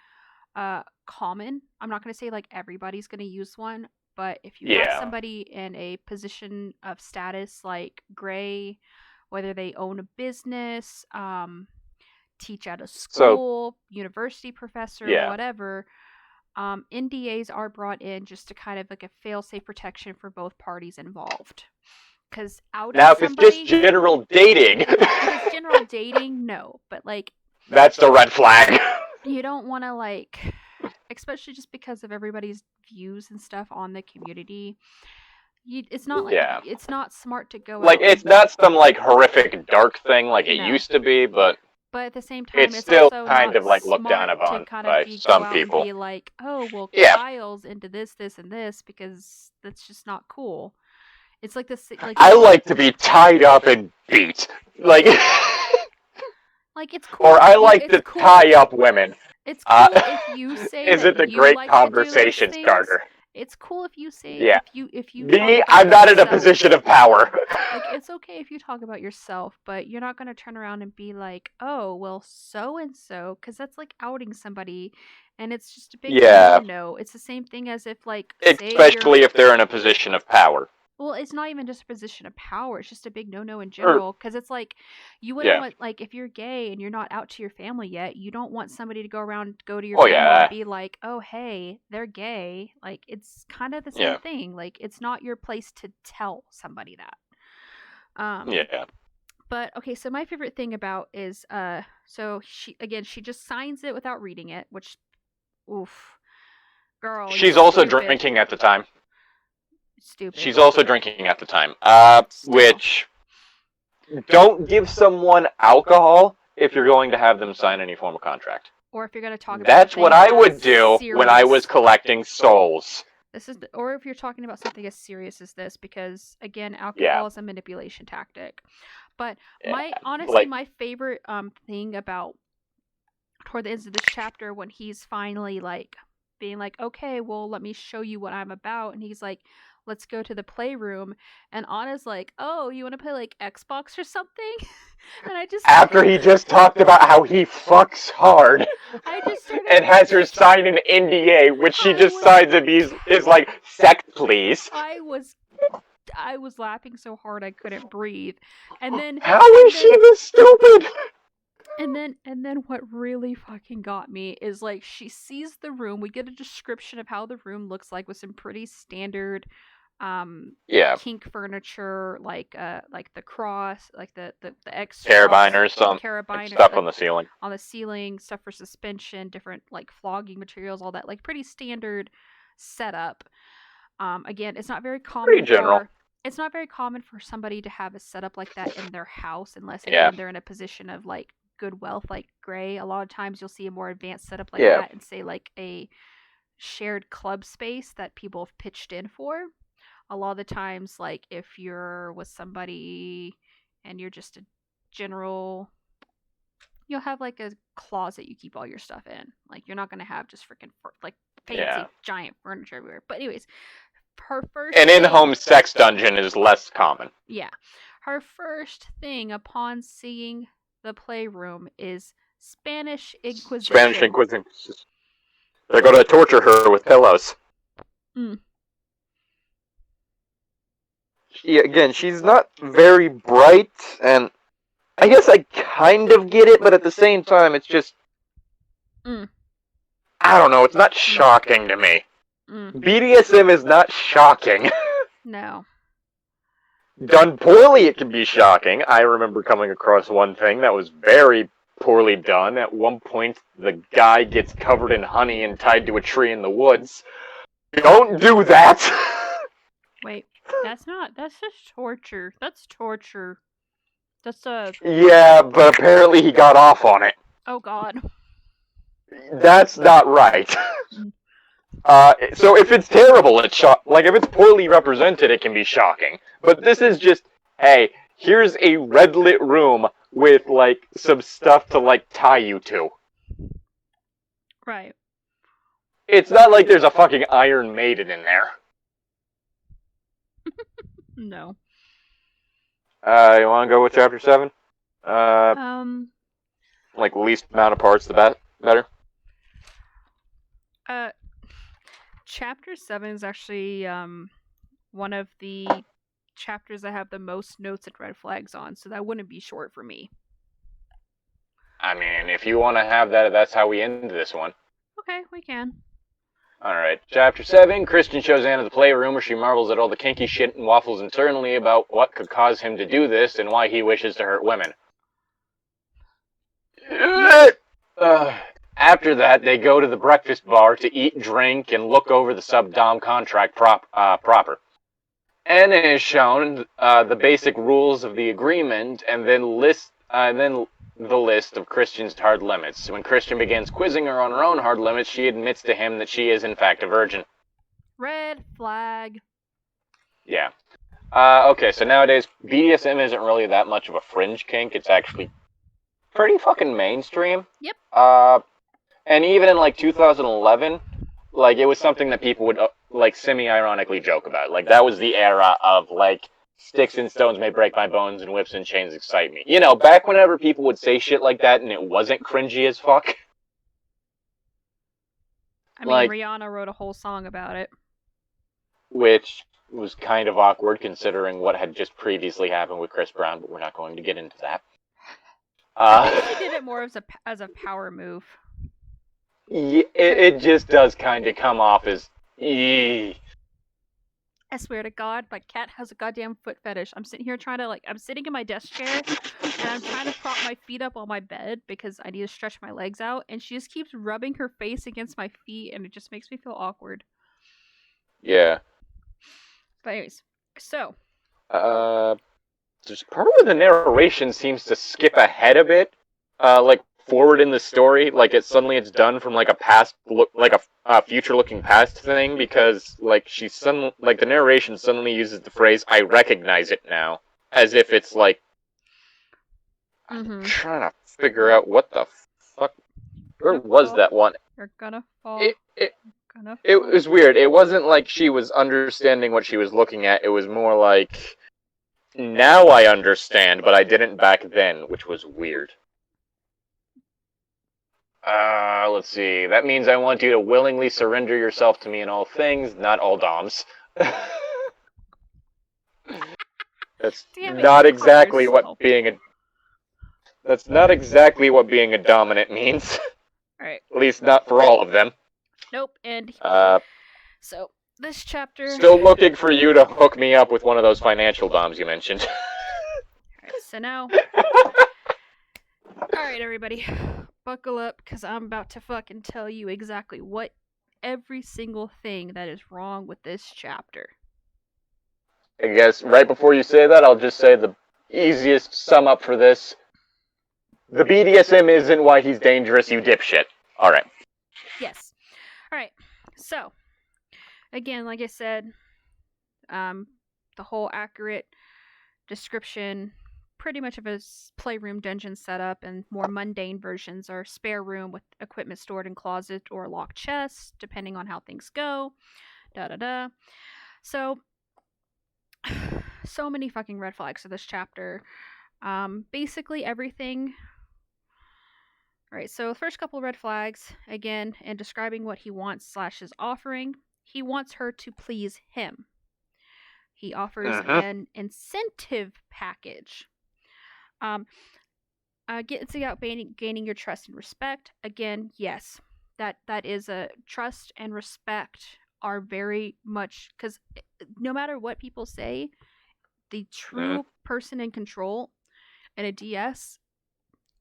common. I'm not going to say like everybody's going to use one, but if you have Yeah. somebody in a position of status like Gray, whether they own a business, teach at a school, university professor, Yeah. whatever, NDAs are brought in just to kind of like a fail-safe protection for both parties involved. Because outing Now, if somebody, it's just general dating, if it's general dating, no. But like, that's the red flag. you don't want to like, especially just because of everybody's views and stuff on the community. It's not like it's not smart to go like out it's not some like horrific dark thing like it No. used to be, but But at the same time, it's it's still also kind not of like looked smart down upon to kind by of some go out people. and be like, oh, well, Yeah. Kyle's into this, this, and this, because that's just not cool. It's like this, like I like to be tied up and beat, like, like it's cool. or I if you- like it's to cool. tie up women. It's cool if you say Is that it the you great like to do those conversation things. starter? It's cool if you say Yeah. if you Me, talk about I'm not in a yourself. position of power. Like it's okay if you talk about yourself, but you're not going to turn around and be like, "Oh, well, so and so," because that's like outing somebody, and it's just a big Yeah. no. It's the same thing as if like Especially if they're in a position of power. well, it's not even just a position of power. It's just a big no in general. Because it's like, you wouldn't want, like, if you're gay and you're not out to your family yet, you don't want somebody to go to your family and be like, oh, hey, they're gay. Like, it's kind of the same thing. Like, it's not your place to tell somebody that. Yeah. But, okay, so my favorite thing about is, so she just signs it without reading it, which, oof. Girl, She's also drinking at the time. Stupid. She's also drinking at the time. Which, don't give someone alcohol if you're going to have them sign any form of contract. Or if you're going to talk about That's what I would do when I was collecting souls. Or if you're talking about something as serious as this, because again, alcohol is a manipulation tactic. But my favorite thing about toward the end of this chapter, when he's finally like being like, okay, well, let me show you what I'm about, and he's like, let's go to the playroom, and Anna's like, oh, you want to play like Xbox or something? And I just after he just talked about how he fucks hard, and has her sign an NDA, which she just signs and is like, sect, please. I was laughing so hard I couldn't breathe, and then how is she this stupid? And then what really fucking got me is like she sees the room. We get a description of how the room looks like with some pretty standard kink furniture, like the cross, like the X carabiner, some stuff on the ceiling. On the ceiling, stuff for suspension, different like flogging materials, all that, like pretty standard setup. Again, it's not very common. Pretty general. It's not very common for somebody to have a setup like that in their house, unless again they're in a position of like good wealth, like Gray. A lot of times you'll see a more advanced setup like that and say like a shared club space that people have pitched in for. A lot of the times, like if you're with somebody and you're just a general, you'll have like a closet you keep all your stuff in. Like you're not going to have just freaking like fancy giant furniture everywhere. But anyways, her first an in-home sex dungeon is less common. Yeah. Her first thing upon seeing the playroom is Spanish Inquisition. Spanish Inquisition. They're going to torture her with pillows. Again, she's not very bright, and I guess I kind of get it, but at the same time, it's just... I don't know, it's not shocking to me. BDSM is not shocking. No. Done poorly, it can be shocking. I remember coming across one thing that was very poorly done. At one point, the guy gets covered in honey and tied to a tree in the woods. Don't do that! Wait, that's just torture. That's torture. That's Yeah, but apparently he got off on it. Oh god. That's not right. So if it's terrible, it's like if it's poorly represented, it can be shocking. But this is just, hey, here's a red lit room with, like, some stuff to, like, tie you to. Right. It's not like there's a fucking Iron Maiden in there. No. You want to go with chapter 7? Like, least amount of parts, the better? Chapter 7 is actually, one of the chapters I have the most notes and red flags on, so that wouldn't be short for me. I mean, if you want to have that, that's how we end this one. Okay, we can. Alright, chapter 7, Christian shows Anna the playroom where she marvels at all the kinky shit and waffles internally about what could cause him to do this and why he wishes to hurt women. After that, they go to the breakfast bar to eat, drink, and look over the sub-dom contract proper. Anna is shown the basic rules of the agreement, and then the list of Christian's hard limits. When Christian begins quizzing her on her own hard limits, she admits to him that she is in fact a virgin. Red flag. Yeah. Okay, so nowadays, BDSM isn't really that much of a fringe kink. It's actually pretty fucking mainstream. Yep. And even in, like, 2011, like, it was something that people would, like, semi-ironically joke about. Like, that was the era of, like, sticks and stones may break my bones and whips and chains excite me. You know, back whenever people would say shit like that and it wasn't cringy as fuck. I mean, Rihanna wrote a whole song about it. Which was kind of awkward considering what had just previously happened with Chris Brown, but we're not going to get into that. I think she did it more as a power move. Yeah, it just does kind of come off as... I swear to God, my cat has a goddamn foot fetish. I'm sitting here trying to, like, I'm sitting in my desk chair, and I'm trying to prop my feet up on my bed because I need to stretch my legs out, and she just keeps rubbing her face against my feet, and it just makes me feel awkward. Yeah. But anyways, so... there's part where the narration seems to skip ahead a bit, like, forward in the story, like, it's done from, like, a future-looking past thing, because, like, the narration suddenly uses the phrase, "I recognize it now," as if it's, like, I'm trying to figure out what the fuck, where was that one? You're gonna fall. It was weird. It wasn't like she was understanding what she was looking at, it was more like, now I understand, but I didn't back then, which was weird. Let's see. That means I want you to willingly surrender yourself to me in all things, not all doms. That's not exactly what being a dominant means. Alright. At least not for all of them. Nope, and so this chapter... Still looking for you to hook me up with one of those financial doms you mentioned. Alright, so now... Alright, everybody. Buckle up, because I'm about to fucking tell you exactly what every single thing that is wrong with this chapter. I guess right before you say that, I'll just say the easiest sum up for this. The BDSM isn't why he's dangerous, you dipshit. Alright. Yes. Alright, so, again, like I said, the whole accurate description, pretty much of a playroom dungeon setup, and more mundane versions are spare room with equipment stored in closet or locked chest, depending on how things go. So many fucking red flags for this chapter. Basically everything. Alright, so the first couple red flags, again, in describing what he wants / is offering, he wants her to please him. He offers an incentive package. It's about gaining your trust and respect. Again, yes, that is a trust and respect are very much, because no matter what people say, the true person in control in a DS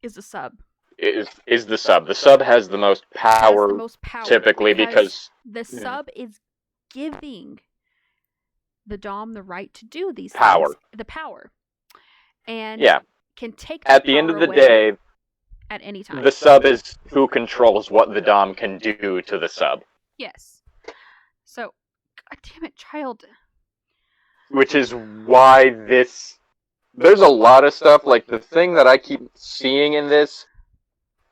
is a sub. Is the sub. The sub has the most power, typically, because the sub is giving the dom the right to do these things. The power. And can take at the end of the day, at any time. The sub is who controls what the dom can do to the sub. Yes. So, God damn it, child. Which is why this there's a lot of stuff, like, the thing that I keep seeing in this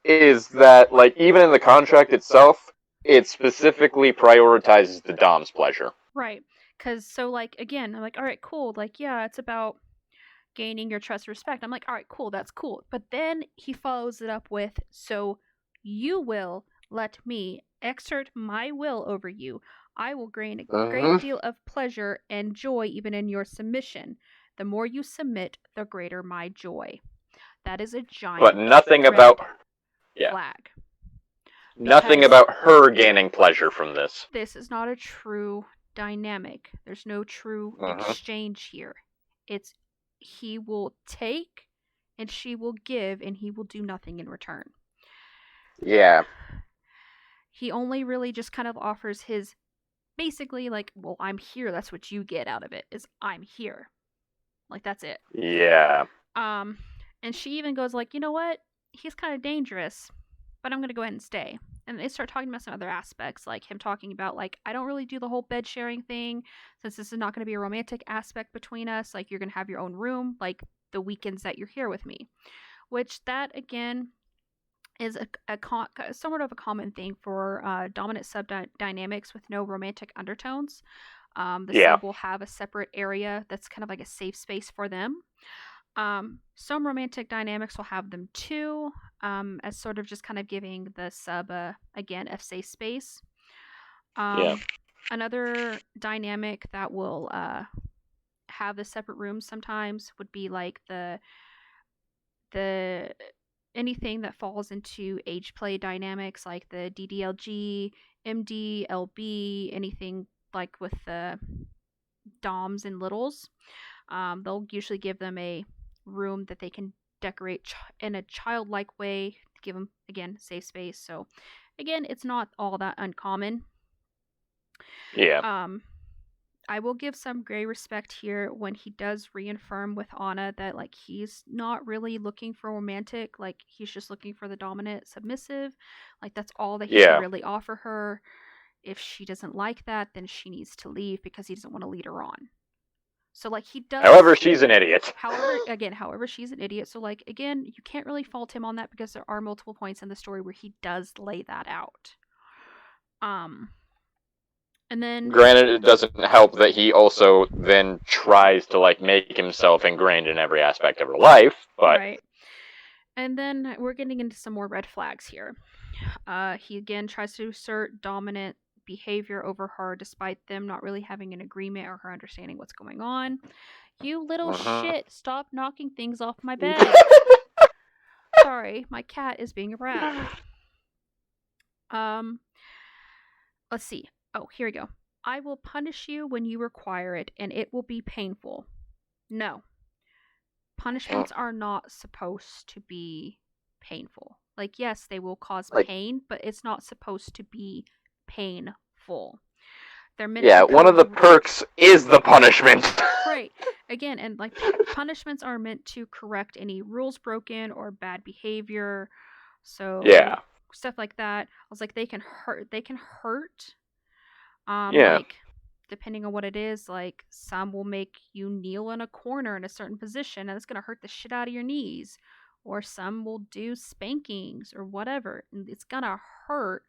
is that, like, even in the contract itself, it specifically prioritizes the Dom's pleasure. Right. Because, so, like, again, I'm like, all right, cool. Like, yeah, it's about gaining your trust and respect. I'm like, all right, cool, that's cool. But then he follows it up with, so you will let me exert my will over you. I will gain a great deal of pleasure and joy even in your submission. The more you submit, the greater my joy. That is a giant But nothing red about... Yeah. flag. Nothing Because about her gaining pleasure from this. this is not a true dynamic. There's no true exchange here. It's he will take and she will give and he will do nothing in return. Yeah. He only really just kind of offers his basically like, well, I'm here. That's what you get out of it is I'm here. Like that's it. Yeah. And she even goes like, you know what? He's kind of dangerous, but I'm going to go ahead and stay. And they start talking about some other aspects, like him talking about, like, I don't really do the whole bed sharing thing, since this is not going to be a romantic aspect between us. Like, you're going to have your own room, like, the weekends that you're here with me. Which, that, again, is somewhat of a common thing for dominant sub-dynamics with no romantic undertones. The sub will have a separate area that's kind of like a safe space for them. Some romantic dynamics will have them too, as sort of just kind of giving the sub again a safe space. Another dynamic that will have the separate rooms sometimes would be like the anything that falls into age play dynamics, like the DDLG, MDLB, anything like with the doms and littles. They'll usually give them a room that they can decorate in a childlike way to give them, again, safe space. So, again, it's not all that uncommon. Yeah. I will give some gray respect here when he does reaffirm with Anna that, like, he's not really looking for romantic. Like, he's just looking for the dominant submissive. Like, that's all that he can really offer her. If she doesn't like that, then she needs to leave because he doesn't want to lead her on. So, like, he does... However, she's an idiot. However, she's an idiot. So, like, again, you can't really fault him on that because there are multiple points in the story where he does lay that out. And then... Granted, it doesn't help that he also then tries to, like, make himself ingrained in every aspect of her life, but... Right. And then we're getting into some more red flags here. He, again, tries to assert dominant behavior over her despite them not really having an agreement or her understanding what's going on. You little shit, stop knocking things off my bed. Sorry, my cat is being a brat. Let's see. Oh, here we go. I will punish you when you require it, and it will be painful. No. Punishments are not supposed to be painful. Like, yes, they will cause pain, but it's not supposed to be painful. They're meant one of the perks is the punishment. Right. Again, and like punishments are meant to correct any rules broken or bad behavior. So stuff like that. I was like, they can hurt. Like, depending on what it is, like some will make you kneel in a corner in a certain position, and it's gonna hurt the shit out of your knees. Or some will do spankings or whatever, and it's gonna hurt.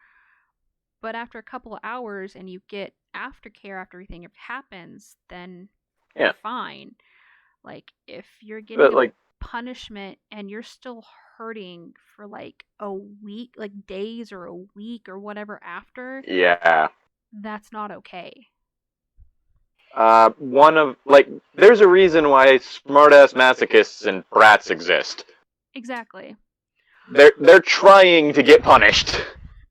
But after a couple of hours and you get aftercare after everything happens, then you're fine. Like, if you're getting a punishment and you're still hurting for like a week, like days or a week or whatever after, that's not okay. There's a reason why smartass masochists and brats exist. Exactly. They're trying to get punished.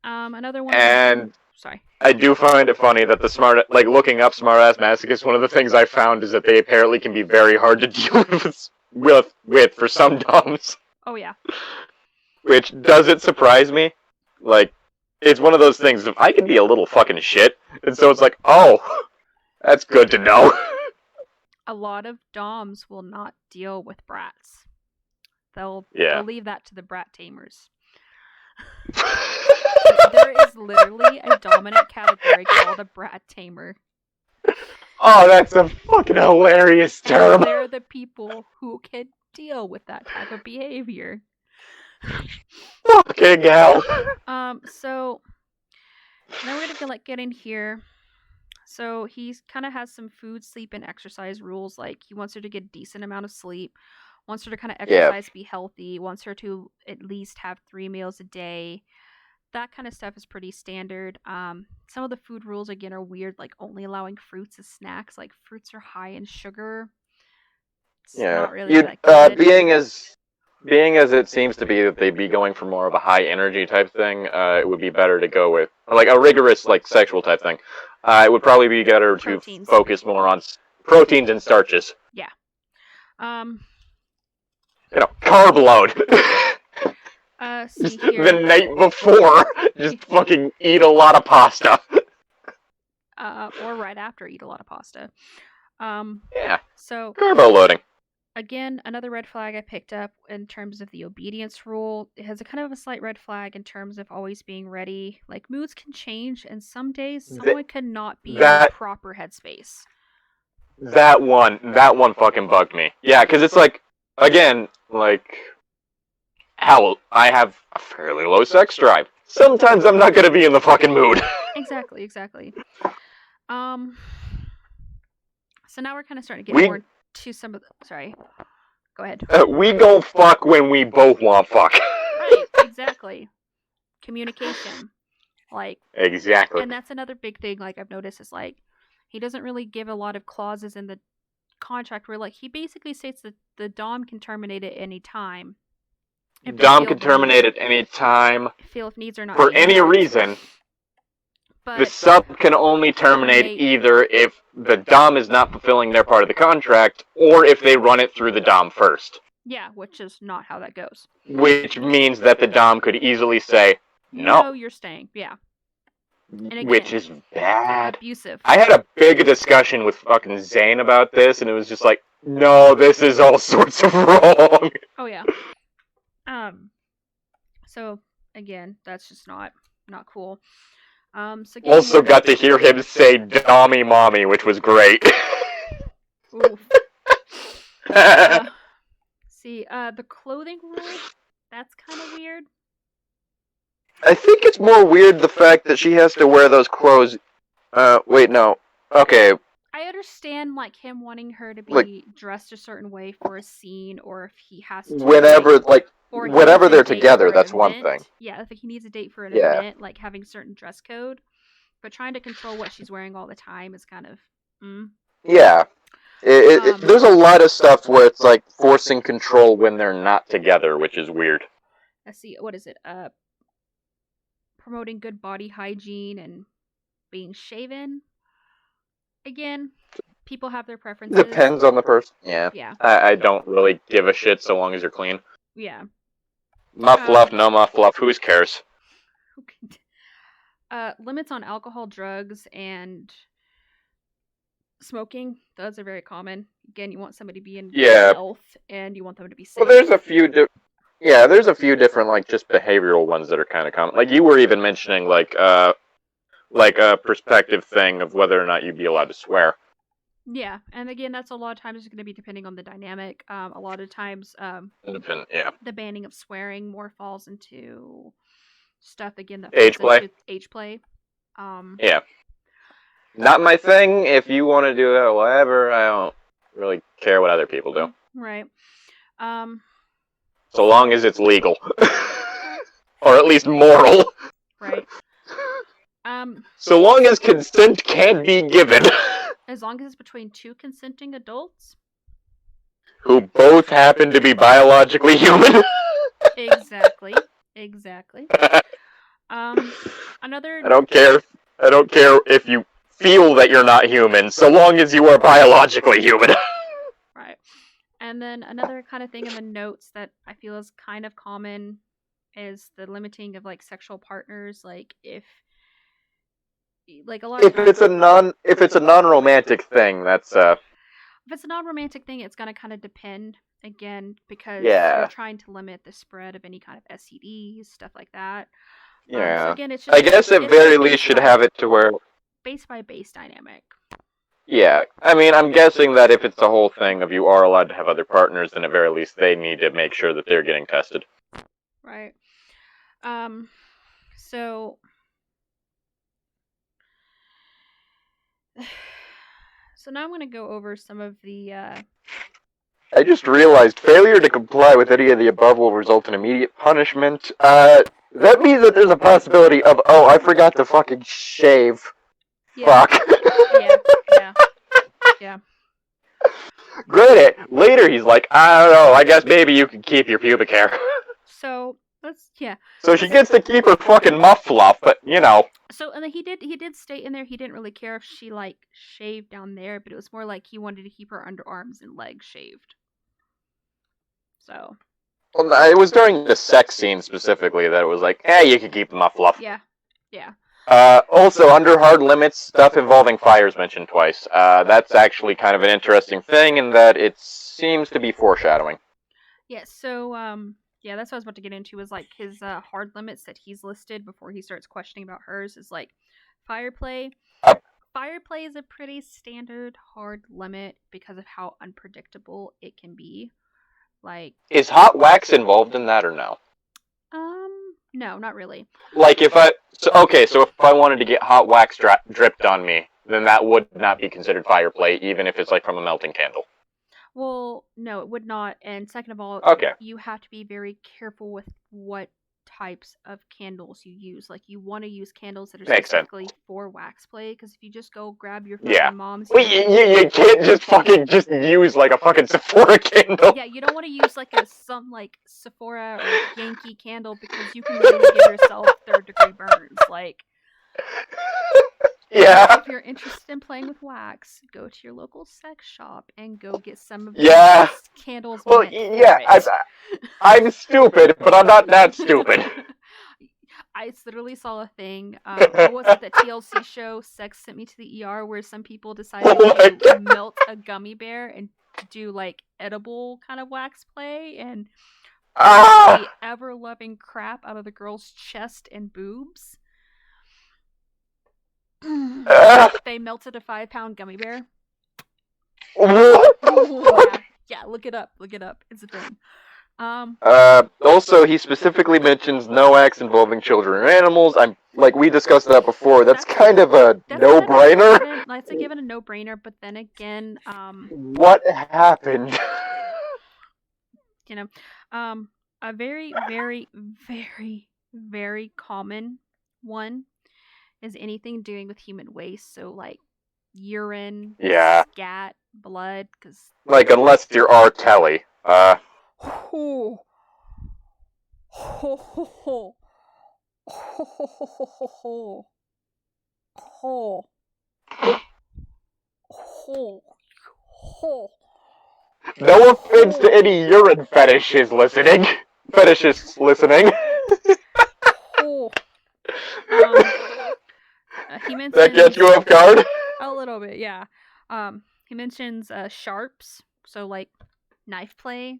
Another one. And sorry. I do find it funny that looking up smartass masochists, one of the things I found is that they apparently can be very hard to deal with for some doms. Oh yeah. Which doesn't surprise me. Like, it's one of those things of I can be a little fucking shit, and so it's like, oh, that's good to know. A lot of doms will not deal with brats. They'll leave that to the brat tamers. There is literally a dominant category called a brat tamer. Oh, that's a fucking hilarious term. They're the people who can deal with that type of behavior. Fucking hell. So now we're gonna get in here. So he kind of has some food, sleep, and exercise rules. Like he wants her to get a decent amount of sleep, wants her to kind of exercise, be healthy, wants her to at least have 3 meals a day. That kind of stuff is pretty standard. Some of the food rules again are weird, like only allowing fruits as snacks. Like fruits are high in sugar. It's not really that good. Being as it seems to be that they'd be going for more of a high energy type thing, it would be better to go with like a rigorous like sexual type thing. It would probably be better Proteins. to focus more on proteins and starches. Yeah. Carb load. See here. The night before, just fucking eat a lot of pasta. Or right after, eat a lot of pasta. Yeah. So Carbo loading. again, another red flag I picked up in terms of the obedience rule. It has a kind of a slight red flag in terms of always being ready. Like moods can change, and some days someone cannot be in the proper headspace. That one fucking bugged me. Yeah, because it's like, again, like, hell, I have a fairly low sex drive. Sometimes I'm not gonna be in the fucking mood. Exactly. So now we're kind of starting to get more to some of the... Sorry. Go ahead. We gon' fuck when we both want fuck. Right, exactly. Communication. Like... Exactly. And that's another big thing, like, I've noticed is, like, he doesn't really give a lot of clauses in the contract where, like, he basically states that the Dom can terminate at any time. Dom can terminate at any time. Feel if needs are not for any reason. But the sub can only terminate either if the Dom is not fulfilling their part of the contract, or if they run it through the Dom first. Yeah, which is not how that goes. Which means that the Dom could easily say, no. No, you're staying, yeah. And again, which is bad. Abusive. I had a big discussion with fucking Zane about this, and it was just like, no, this is all sorts of wrong. Oh, yeah. So, again, that's just not cool. So also got to hear him say Dommy Mommy, which was great. Oof. See, the clothing rule, that's kind of weird. I think it's more weird the fact that she has to wear those clothes. Wait, no. Okay. I understand, like, him wanting her to be dressed a certain way for a scene, or if he has to... Whenever they're together, that's one thing. Yeah, if he needs a date for an event, like having certain dress code. But trying to control what she's wearing all the time is kind of... Yeah. There's a lot of stuff where it's, like, forcing control when they're not together, which is weird. Let's see, what is it? Promoting good body hygiene and being shaven. Again, people have their preferences. Depends on the person. Yeah. I don't really give a shit so long as you're clean. Yeah. Muff fluff, no muff fluff, who cares? Limits on alcohol, drugs, and smoking. Those are very common. Again, you want somebody to be in good health, and you want them to be safe. Well, there's a few different, like, just behavioral ones that are kind of common. Like, you were even mentioning, like a perspective thing of whether or not you'd be allowed to swear. Yeah, and again, that's a lot of times going to be depending on the dynamic. A lot of times, the banning of swearing more falls into stuff, again, that age play. Yeah. Not my thing. If you want to do it, whatever. I don't really care what other people do. Right. So long as it's legal. Or at least moral. Right. So long as consent can be given. As long as it's between two consenting adults. Who both happen to be biologically human. Exactly. Another... I don't care if you feel that you're not human, so long as you are biologically human. Right. And then another kind of thing in the notes that I feel is kind of common is the limiting of, like, sexual partners. Like, if it's a non-romantic thing, that's if it's a non-romantic thing, it's gonna kind of depend, again, because you're trying to limit the spread of any kind of STDs, stuff like that. Yeah. So again, it's just, I guess at very least should have it to where base by base dynamic. Yeah, I mean, I'm guessing that if it's the whole thing of you are allowed to have other partners, then at very least they need to make sure that they're getting tested. Right. So now I'm going to go over some of the I just realized failure to comply with any of the above will result in immediate punishment. That means that there's a possibility of, oh, I forgot to fucking shave. yeah. Fuck. Yeah. Granted, later he's like, I don't know, I guess maybe you can keep your pubic hair. So So she gets to keep her fucking muff fluff, but you know. So and then he did state in there he didn't really care if she like shaved down there, but it was more like he wanted to keep her underarms and legs shaved. So. Well, it was during the sex scene specifically that it was like, you can keep the muff fluff. Yeah. Also, under hard limits, stuff involving fire is mentioned twice. That's actually kind of an interesting thing in that it seems to be foreshadowing. Yeah, so, that's what I was about to get into, was, like, his, hard limits that he's listed before he starts questioning about hers is, like, fire play. Fire play is a pretty standard hard limit because of how unpredictable it can be. Like... Is hot wax involved in that or no? No, not really. Like, if I wanted to get hot wax dripped on me, then that would not be considered fire play, even if it's, like, from a melting candle. Well, no, it would not. And second of all, okay, you have to be very careful with what types of candles you use. Like, you want to use candles that are specifically for wax play, because if you just go grab your fucking mom's... Well, you can't just fucking use, like, a fucking Sephora candle. Yeah, you don't want to use, like, some, like, Sephora or Yankee candle, because you can literally give yourself third-degree burns. Like... Yeah. If you're interested in playing with wax, go to your local sex shop and go get some of these candles. Well, I'm stupid, but I'm not that stupid. I literally saw a thing. What was it? That TLC show, Sex Sent Me to the ER, where some people decided to melt a gummy bear and do, like, edible kind of wax play and the ever-loving crap out of the girl's chest and boobs. They melted a 5-pound gummy bear. What? Yeah, look it up. It's a thing. Also, he specifically mentions no acts involving children or animals. We discussed that before. That's kind of a no-brainer. That's a given a no-brainer, but then again, what happened? A very, very, very, very common one is anything doing with human waste. So, like, urine, scat, blood, because... Like, unless you're R. Kelly. No offense to any urine fetishists listening. He mentions, that gets you off guard? A little bit, yeah. He mentions sharps, so, like, knife play.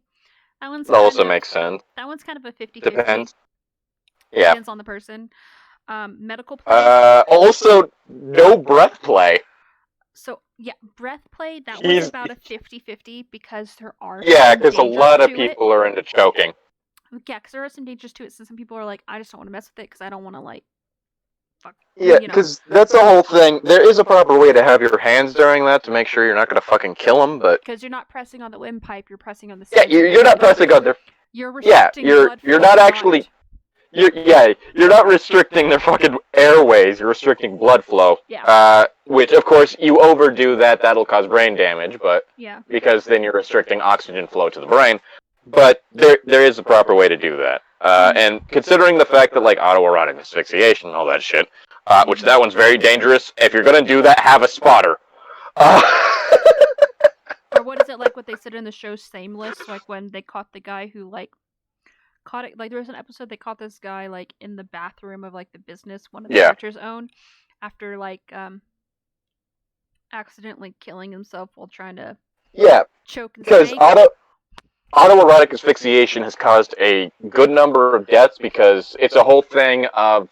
That also makes sense. That one's kind of a 50-50. Depends. Yeah. Depends on the person. Medical play. Also, no breath play. So, yeah, breath play, that one's about a 50-50 because there are... Yeah, because a lot of people are into choking. Yeah, because there are some dangers to it, so some people are like, I just don't want to mess with it because I don't want to, like, fuck. Yeah, because that's the whole thing. There is a proper way to have your hands during that to make sure you're not going to fucking kill them, but... Because you're not pressing on the windpipe, you're pressing on the... Yeah, you're not pressing on their... You're restricting blood flow. You're not actually... You're not restricting their fucking airways, you're restricting blood flow. Yeah. Which, of course, you overdo that, that'll cause brain damage, but... Yeah. Because then you're restricting oxygen flow to the brain. But there is a proper way to do that. And considering the fact that, like, autoerotic asphyxiation and all that shit, which that one's very dangerous, if you're gonna do that, have a spotter. Or what is it, like, what they said in the show Shameless, like, when they caught the guy who, like, caught it, like, there was an episode they caught this guy, like, in the bathroom of, like, the business one of the characters owned, after, like, accidentally killing himself while trying to choke and because snake. Autoerotic asphyxiation has caused a good number of deaths because it's a whole thing of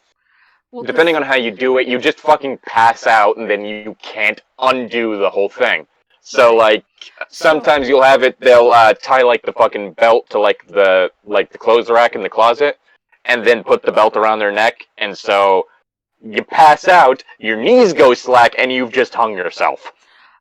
Well, depending on how you do it, you just fucking pass out and then you can't undo the whole thing. So, Right. like, sometimes you'll have it, they'll tie, like, the fucking belt to, like, the clothes rack in the closet, and then put the belt around their neck, and so you pass out, your knees go slack, and you've just hung yourself.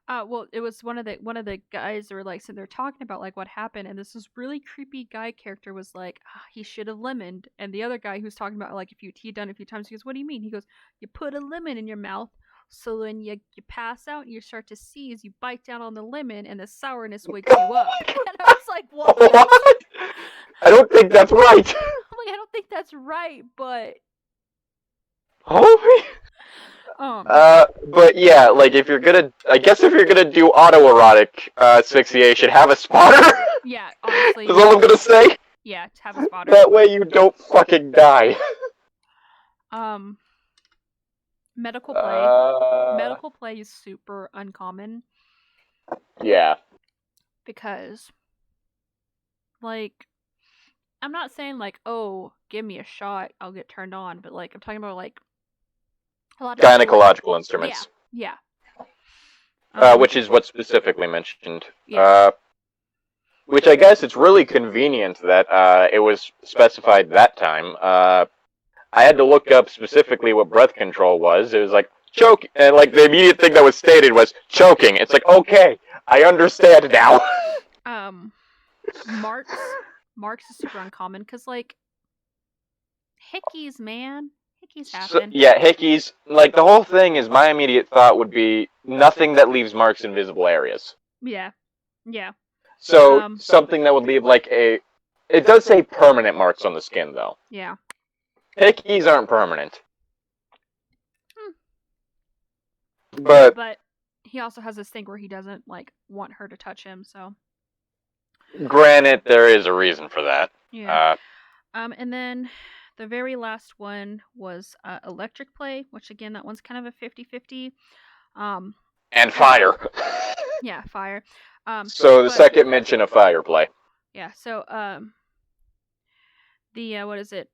Well, it was one of the guys that were like sitting there talking about like what happened, and this really creepy guy character was like, he should have lemoned, and the other guy who's talking about like if he'd done it a few times, he goes, what do you mean? He goes, you put a lemon in your mouth, so when you pass out and you start to seize, you bite down on the lemon, and the sourness wakes you up. And I was like, what? I don't think that's right. I'm like, I don't think that's right, but Oh. But yeah, like if you're gonna do autoerotic asphyxiation, have a spotter. Yeah, honestly. That's all I'm gonna say. Yeah, to have a spotter. That way you don't fucking die. Medical play. Medical play is super uncommon. Yeah. Because, like, I'm not saying like, oh, give me a shot, I'll get turned on, but like I'm talking about like a lot of gynecological instruments. Yeah. Which is what's specifically mentioned. Yeah. Which I guess it's really convenient that it was specified that time. I had to look up specifically what breath control was. It was like choke, and like the immediate thing that was stated was choking. It's like, okay, I understand now. Marks is super uncommon because like hickeys, man. Hickeys happen. Hickeys. Like the whole thing is, my immediate thought would be nothing that leaves marks in visible areas. Yeah. So something that would leave like a. It does say permanent marks on the skin though. Yeah. Hickeys aren't permanent. But he also has this thing where he doesn't like want her to touch him, so. Granted, there is a reason for that. Yeah. And then the very last one was electric play, which again, that one's kind of a 50-50. And fire. Yeah, fire. So the second mention of fire play. Yeah, so the what is it?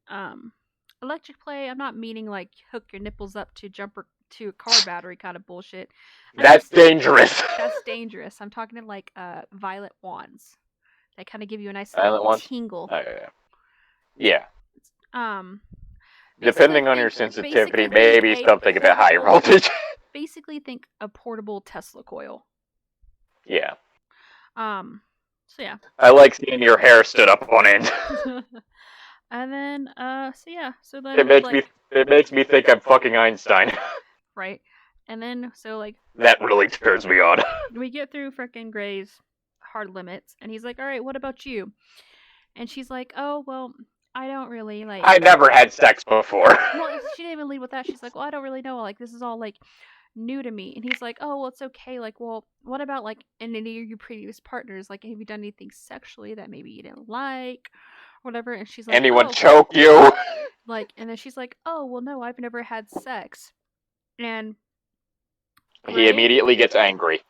Electric play, I'm not meaning like hook your nipples up to to a car battery kind of bullshit. That's dangerous. That's dangerous. I'm talking to like violet wands. They kind of give you a nice tingle. Oh, yeah. Depending on your sensitivity, maybe something a bit higher voltage. Basically, think a portable Tesla coil. Yeah. So yeah. I like seeing your hair stood up on end. And then, so then it makes me think I'm fucking Einstein. Right. And then, so like that really turns me on. We get through frickin' Gray's hard limits, and he's like, "All right, what about you?" And she's like, "Oh, well, I don't really like." I never had sex before. Well, she didn't even lead with that. She's like, "Well, I don't really know. Like, this is all like new to me." And he's like, "Oh, well, it's okay. Like, well, what about like in any of your previous partners? Like, have you done anything sexually that maybe you didn't like, or whatever?" And she's like, "Anyone choke you?" Like, and then she's like, "Oh, well, no, I've never had sex." And he immediately gets angry.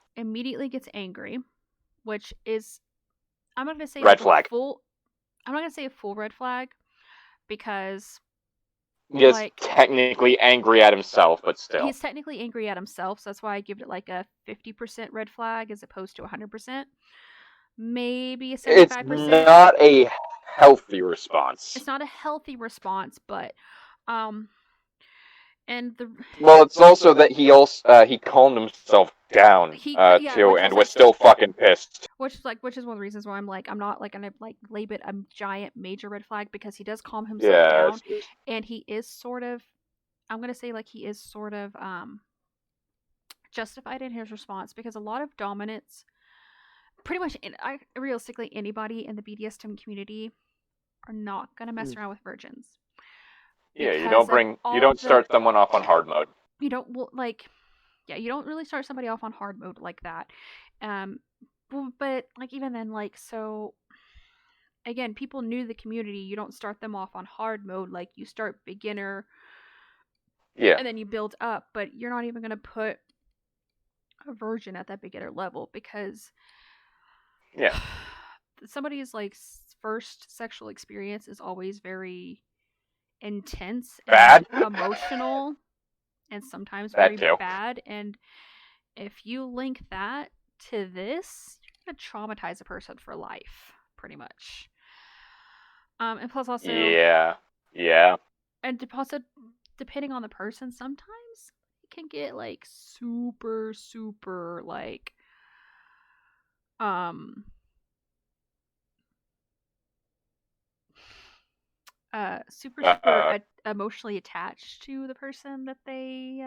Which is, I'm not gonna say red flag. I'm not gonna say a full red flag, because he's technically angry at himself, but still. He's technically angry at himself, so that's why I give it like a 50% red flag as opposed to 100%. Maybe a 75%. It's not a healthy response. It's not a healthy response, but it's also that he calmed himself down too, and was still fucking pissed. Which is one of the reasons why I'm not like gonna like label it a giant major red flag, because he does calm himself down, and he is sort of, I'm gonna say like he is sort of justified in his response, because a lot of dominants, pretty much realistically anybody in the BDSM community, are not gonna mess around with virgins. Yeah, you don't start someone off on hard mode. You don't you don't really start somebody off on hard mode like that. But like even then, like, so again, people new to the community, you don't start them off on hard mode. Like, you start beginner, and then you build up. But you're not even gonna put a virgin at that beginner level, because somebody's like first sexual experience is always very intense Bad? and emotional, and sometimes That very too. bad. And if you link that to this, you're gonna traumatize a person for life, pretty much. And plus also, Yeah. and also depending on the person, sometimes it can get like super like um super Uh, emotionally attached to the person that they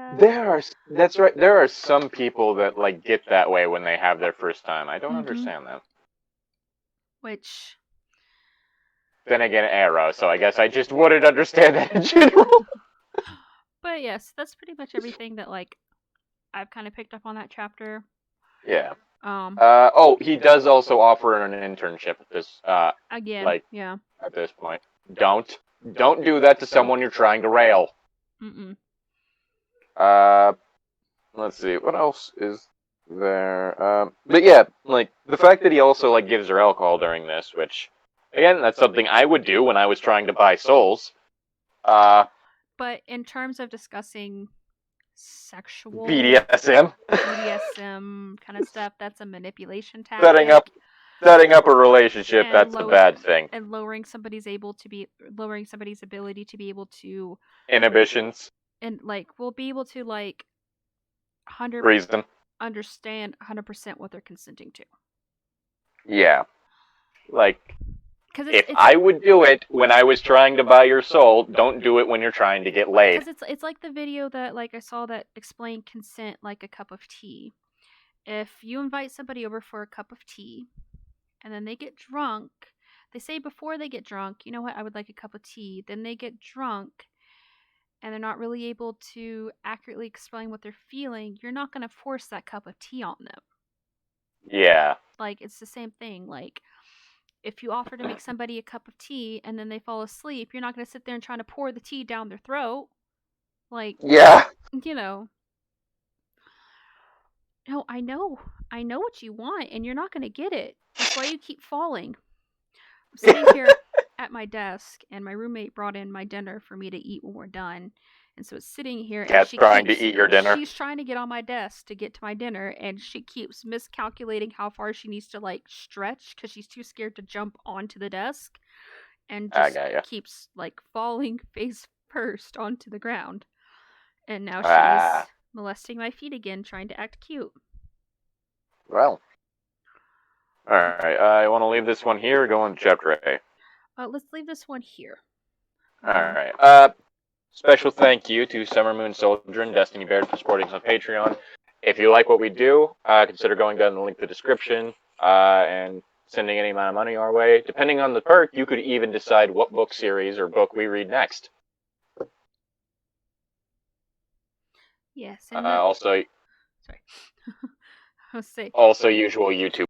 that's right. There are some people that like get that way when they have their first time. I don't understand that. which Then again, Arrow, so I guess I just wouldn't understand that in general. but yes, that's pretty much everything that like I've kind of picked up on that chapter. Yeah. Um He does also offer an internship at this again, like yeah. at this point. Don't do that to someone you're trying to rail. Mm-mm. Uh let's see, what else is there? But yeah, like the fact that he also like gives her alcohol during this, which again, that's something I would do when I was trying to buy souls. But in terms of discussing sexual BDSM. BDSM kind of stuff, that's a manipulation setting tactic. up setting up a relationship, And that's a bad thing. and lowering somebody's ability to be able to Inhibitions. and like will be able to like 100 Reason. understand 100% what they're consenting to. Yeah. Like, Because if I would do it when I was trying to buy your soul, don't do it when you're trying to get laid. Because it's like the video that like I saw that explained consent like a cup of tea. If you invite somebody over for a cup of tea and then they get drunk, they say before they get drunk, you know what, I would like a cup of tea. Then they get drunk and they're not really able to accurately explain what they're feeling. You're not going to force that cup of tea on them. Yeah. Like, it's the same thing. Like, if you offer to make somebody a cup of tea and then they fall asleep, you're not going to sit there and try to pour the tea down their throat. Like, Yeah. you know. No, I know what you want, and you're not going to get it. That's why you keep falling. I'm sitting here at my desk, and my roommate brought in my dinner for me to eat when we're done. And so it's sitting here, and Cat's trying to eat your dinner. She's trying to get on my desk to get to my dinner, and she keeps miscalculating how far she needs to like stretch because she's too scared to jump onto the desk, and just keeps like falling face first onto the ground. And now she's molesting my feet again, trying to act cute. Well. Alright, I want to leave this one here or go on to chapter A? Let's leave this one here. Alright. Special thank you to Summer Moon Soldier and Destiny Baird for supporting us on Patreon. If you like what we do, consider going down the link in the description and sending any amount of money our way. Depending on the perk, you could even decide what book series or book we read next. Yes, and also, sorry. I'll say also usual YouTube